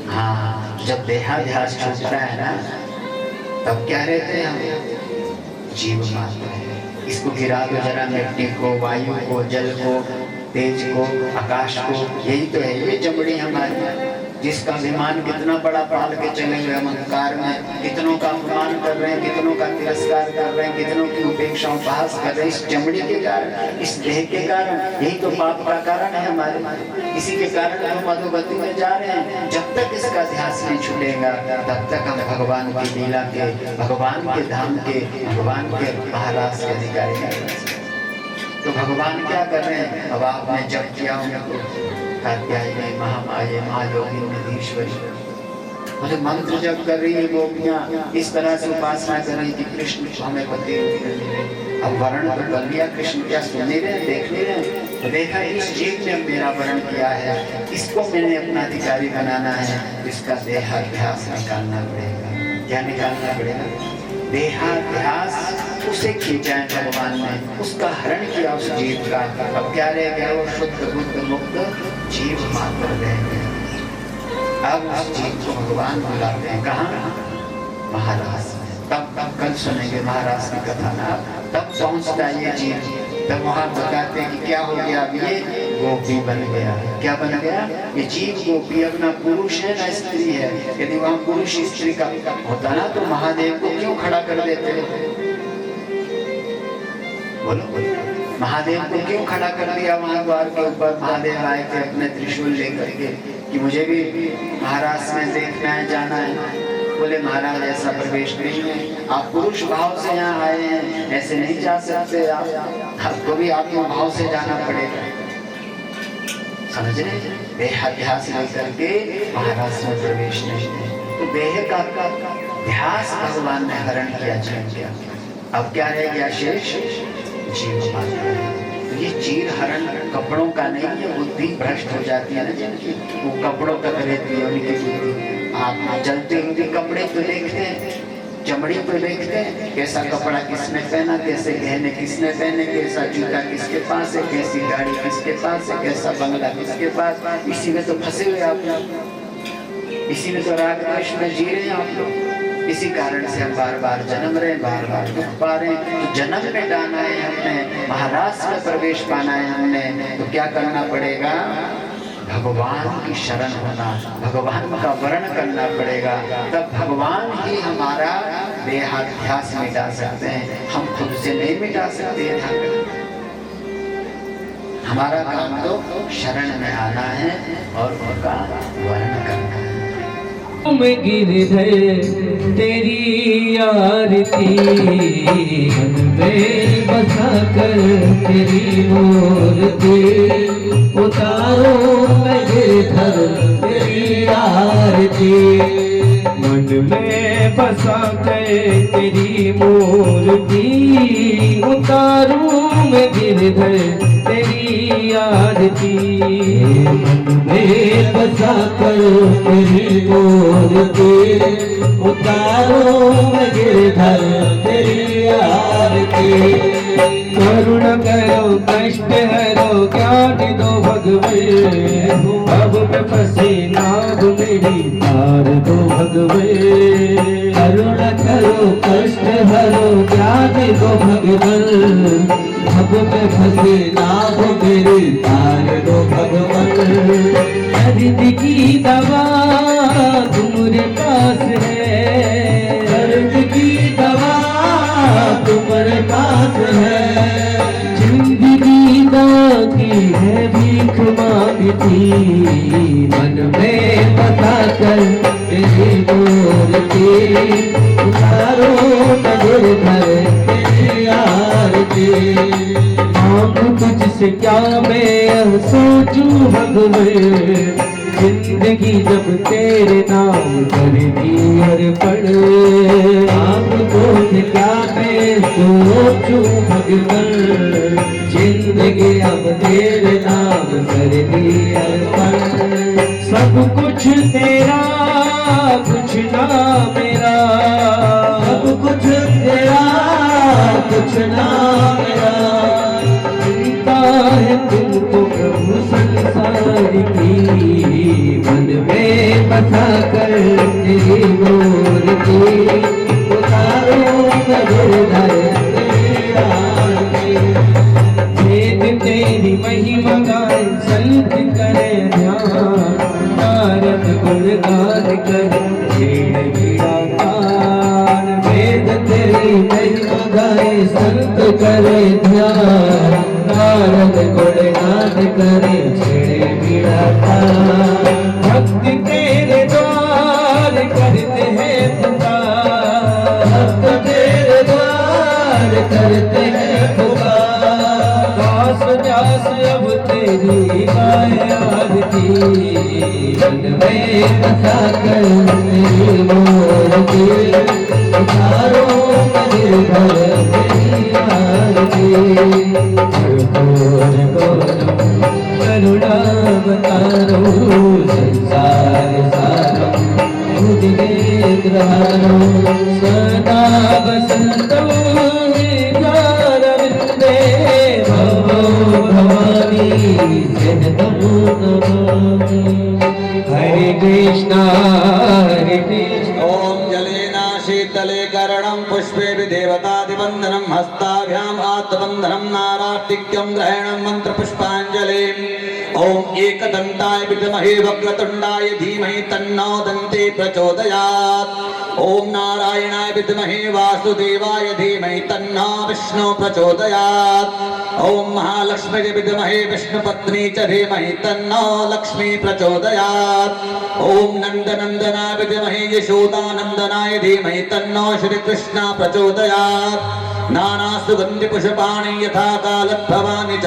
हाँ, जब देहाध्यास छूटता है ना तब क्या रहते हैं हम? जीव मात्र है। इसको गिरा दो जरा, मिट्टी को, वायु को, जल को, तेज को, आकाश को, यही तो है ये चमड़ी हमारी, जिसका विमान कितना बड़ा पाल के चले हुए हम अहंकार में, कितनों का अपमान कर रहे हैं, कितनों का तिरस्कार कर रहे हैं, कितनों की उपेक्षा उपहास कर रहे हैं, इस चमड़ी के कारण, इस देह के कारण। यही तो पाप का कारण है हमारे, इसी के कारण हम अधोगति में जा रहे हैं। जब तक इसका ध्यास नहीं छूटेगा तब तक हम भगवान की लीला के, भगवान के धाम के, भगवान के महाराज के अधिकारी हैं। तो भगवान क्या कर रहे हैं? अब आपने जब किया उनको कात्यायनी, महामाये, महायोगी, नदीश्वरी, मतलब मंत्र जब कर रही है गोपियां, इस तरह से उपासना कर रही थी कृष्ण हमें पति। अब वर्ण तो कर लिया कृष्ण, क्या सुन नहीं रहे, देख नहीं रहे? तो देखा इस जीव ने मेरा वर्ण किया है, इसको मैंने अपना अधिकारी बनाना है, इसका देहाध्यास निकालना पड़ेगा। क्या निकालना पड़ेगा? देहाध्यास उसे खींचा है भगवान ने, उसका हरण किया उस जीव का। अब क्या रह गया? वो शुद्ध बुद्ध मुक्त जीव मात्र रह गया। अब उस जीव को भगवान बुलाते हैं कहाँ? महाराज में। तब कल सुनेंगे महाराज की कथा ना, तब पहुंचता है ये जीव। तब वहां बताते हैं कि क्या हो गया? अब ये गोपी बन गया। क्या बन गया? ये जीव गोपी अपना पुरुष है ना स्त्री है। यदि वहां पुरुष स्त्री का होता ना तो महादेव को क्यों खड़ा कर देते? बोलो, महादेव को क्यों खड़ा कर दिया वहां द्वार के ऊपर? महादेव आए थे अपने त्रिशूल लेकर के कि मुझे भी महाराज में देखना है, जाना है। बोले महाराज ऐसा प्रवेश नहीं है, आप पुरुष भाव से यहाँ आए हैं, ऐसे नहीं जा सकते आप, आपको भी आपके भाव से जाना पड़ेगा। समझ रहे? देहाध्यास लेकर के महाराज में प्रवेश नहीं है। तो देह का ध्यास भगवान ने हरण किया, छीन किया। अब क्या रह गया शेष? जीव मात्र। तो ये चीर हरण कपड़ों का नहीं है, बुद्धि भ्रष्ट हो जाती है ना जिनकी, वो कपड़ों तक रहती है उनकी बुद्धि। आप जलते हुए कपड़े तो देखते हैं, चमड़ी तो देखते हैं, कैसा कपड़ा किसने पहना, कैसे गहने किसने पहने, कैसा जूता किसके पास है, कैसी गाड़ी किसके पास है, कैसा बंगला किसके पास। इसी में तो फंसे हुए आप लोग, इसी में तो राग द्वेष में जी रहे हैं आप लोग। इसी कारण से हम बार बार जन्म रहे, बार बार दुख पा रहे हैं। तो जन्म में डालना है हमने, महाराज में प्रवेश पाना है हमने, तो क्या करना पड़ेगा? भगवान की शरण होना, भगवान का वर्ण करना पड़ेगा। तब भगवान ही हमारा देहाध्यास मिटा सकते हैं, हम खुद से नहीं मिटा सकते। हमारा काम तो शरण में आना है और उनका वर्ण करना है। तुम गिरधर तेरी आरती, मन में बसा कर तेरी मूर्ति, उतारो मैं गिरधर तेरी आरती, मन में बसा कर तेरी मूर्ति, उतारूं मैं गिरधर तेरी आरती, मन में बसा कर तेरी मूर्ति, उतारो मैं गिरधर तेरी आरती, करुण करो कष्ट हरो ज्ञान दो भगवे, अब मैं फंसी नाव मेरी तार दो भगवे। करुण करो कष्ट हरो ज्ञान दो भगवन, अब मैं फंसी नाव मेरी तार दो भगवन। दर्द की दवा तुम्हारे पास है, दर्द की दवा तुम्हारे पास है। जिंदगी बाकी है भीख मांगती, मन में बता कर तेरे बोल के उतारो नजर भर तेरी आरती। मांगू तुझसे क्या मैं सोचूं भगवे, जिंदगी जब तेरे नाम कर दी अर्पण। आपको क्या मैं सोचूं भगवन, जिंदगी अब तेरे नाम कर दी अर्पण। सब कुछ तेरा कुछ ना मेरा, सब कुछ तेरा कुछ ना मेरा। चिंता है तुमको प्रभु संसार की, मन में बसा कर तेरी मूर्ति उतारो नजर धर तेरी आरती। वेद तेरी महिमा गाए संत करे ध्यान, नारद गुणगान कर छेड़ गिरा कान। वेद तेरी महिमा गाए संत करे ध्यान, नारद गुणगान करे छेड़ गिरा कान। भक्त तेरे द्वार करते हैं पुकार, भक्त तेरे द्वार करते हैं पुकार। दास दास अब तेरी गाए आरती, मन में बसा कर तेरी मूर्ति उतारो नजर भर तेरी आरती। करुणा बतारो संसार सारो, मुझे ग्रहारो सदा बसंतो विचारविंदे। भवो भवानी जगदमो नमामि। हरे कृष्णा हरे कृष्णा। ओम जलेना शीतले कर्णं पुष्पे देवतादिवंदनं, हस्ताभ्याम आत्मबंधनं नाराटिक्यं ग्रहणं मंत्र पुष्पांजलिं। ओम एकदंताय विद्महे वक्रतुंडाय धीमहि तन्नो दन्ते प्रचोदयात्। ओम नारायणाय विद्महे वासुदेवाय धीमहि तन्नो विष्णु प्रचोदयात्। ओम महालक्ष्मी विद्महे विष्णुपत्नी च धीमहि तन्नो लक्ष्मी प्रचोदयात्। ओम नंदनंदनाय विद्महे यशोदानंदनाय धीमहि तन्नो श्रीकृष्ण प्रचोदयात्। नाना सुगंधि पुष्पाणि यथा कालद्भवानि च,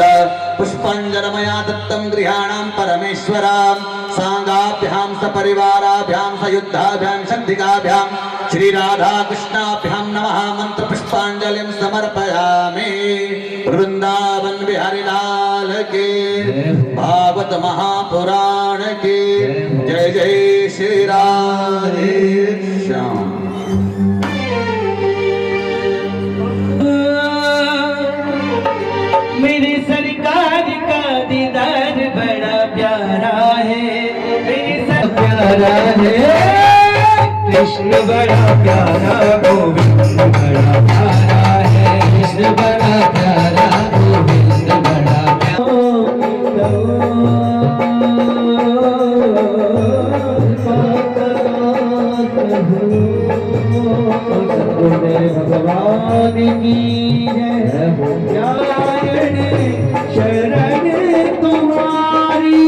पुष्पाञ्जलमया दत्तं गृहाणां परमेश्वरां। सांगाभ्यां सपरिवाराभ्यां सयुद्धाभ्यां शक्तिकाभ्यां श्री राधा कृष्णाभ्यां नमः मंत्र पुष्पांजलिं समर्पयामि। वृंदावन बिहारी लाल के, भागवत महापुराण के। जय जय श्री राधे श्याम। मेरे सरकार का दीदार बड़ा प्यारा है, मेरे सर प्यारा है। कृष्ण बड़ा प्यारा, गोविंद बड़ा प्यारा है। कृष्ण बड़ा प्यारा, गोविंद बड़ा भगवान की जय। नारायण शरण तुम्हारी,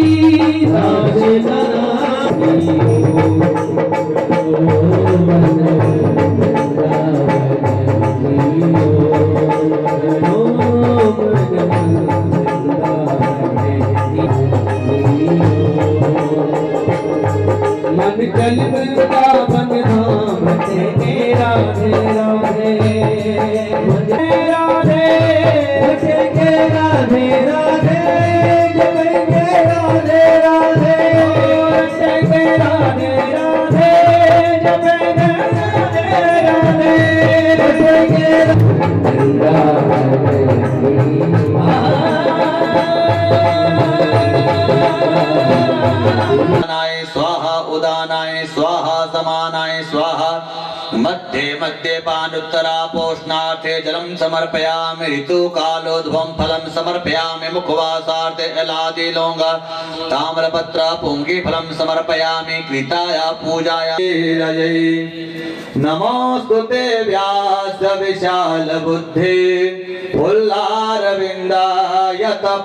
मन कल वृंदावन धाम तेरे राधे राधे राधे राधे राधे जय राधे राधे राधे राधे जय राधे राधे। मध्ये मध्ये पानुत्तरापोष्णार्थे जलं समर्पयामि ऋतुकालोद्भवं फलं समर्पयामि मुखवासार्थे अलादिलोंग ताम्रपत्र पुंगीफलं समर्पयामि कृताय पूजाय नमोस्तुते व्यास विशाल बुद्धि फुल्लारविन्दायत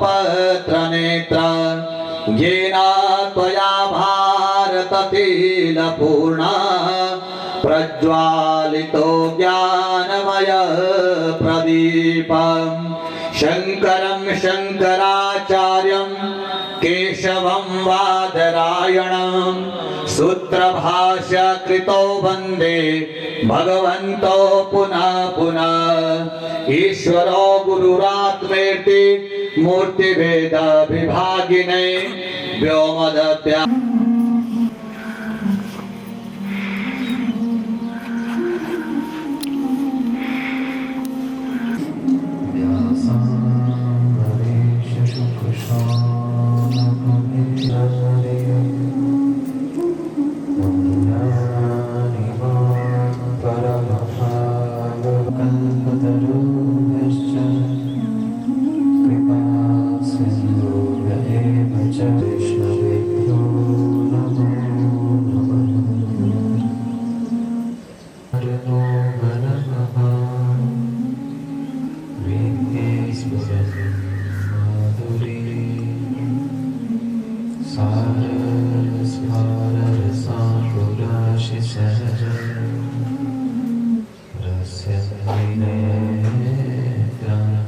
पत्र नेत्र येन त्वया भारततिलपूर्णा प्रज्वालितो ज्ञानमय प्रदीपं शङ्करं शङ्कराचार्यं केशवं वादरायणं सूत्रभाष्यकृतो वन्दे भगवन्तो पुनः पुनः ईश्वरो गुरुरात्मेति मूर्तिभेद विभागिने व्योमदव्या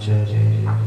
Shri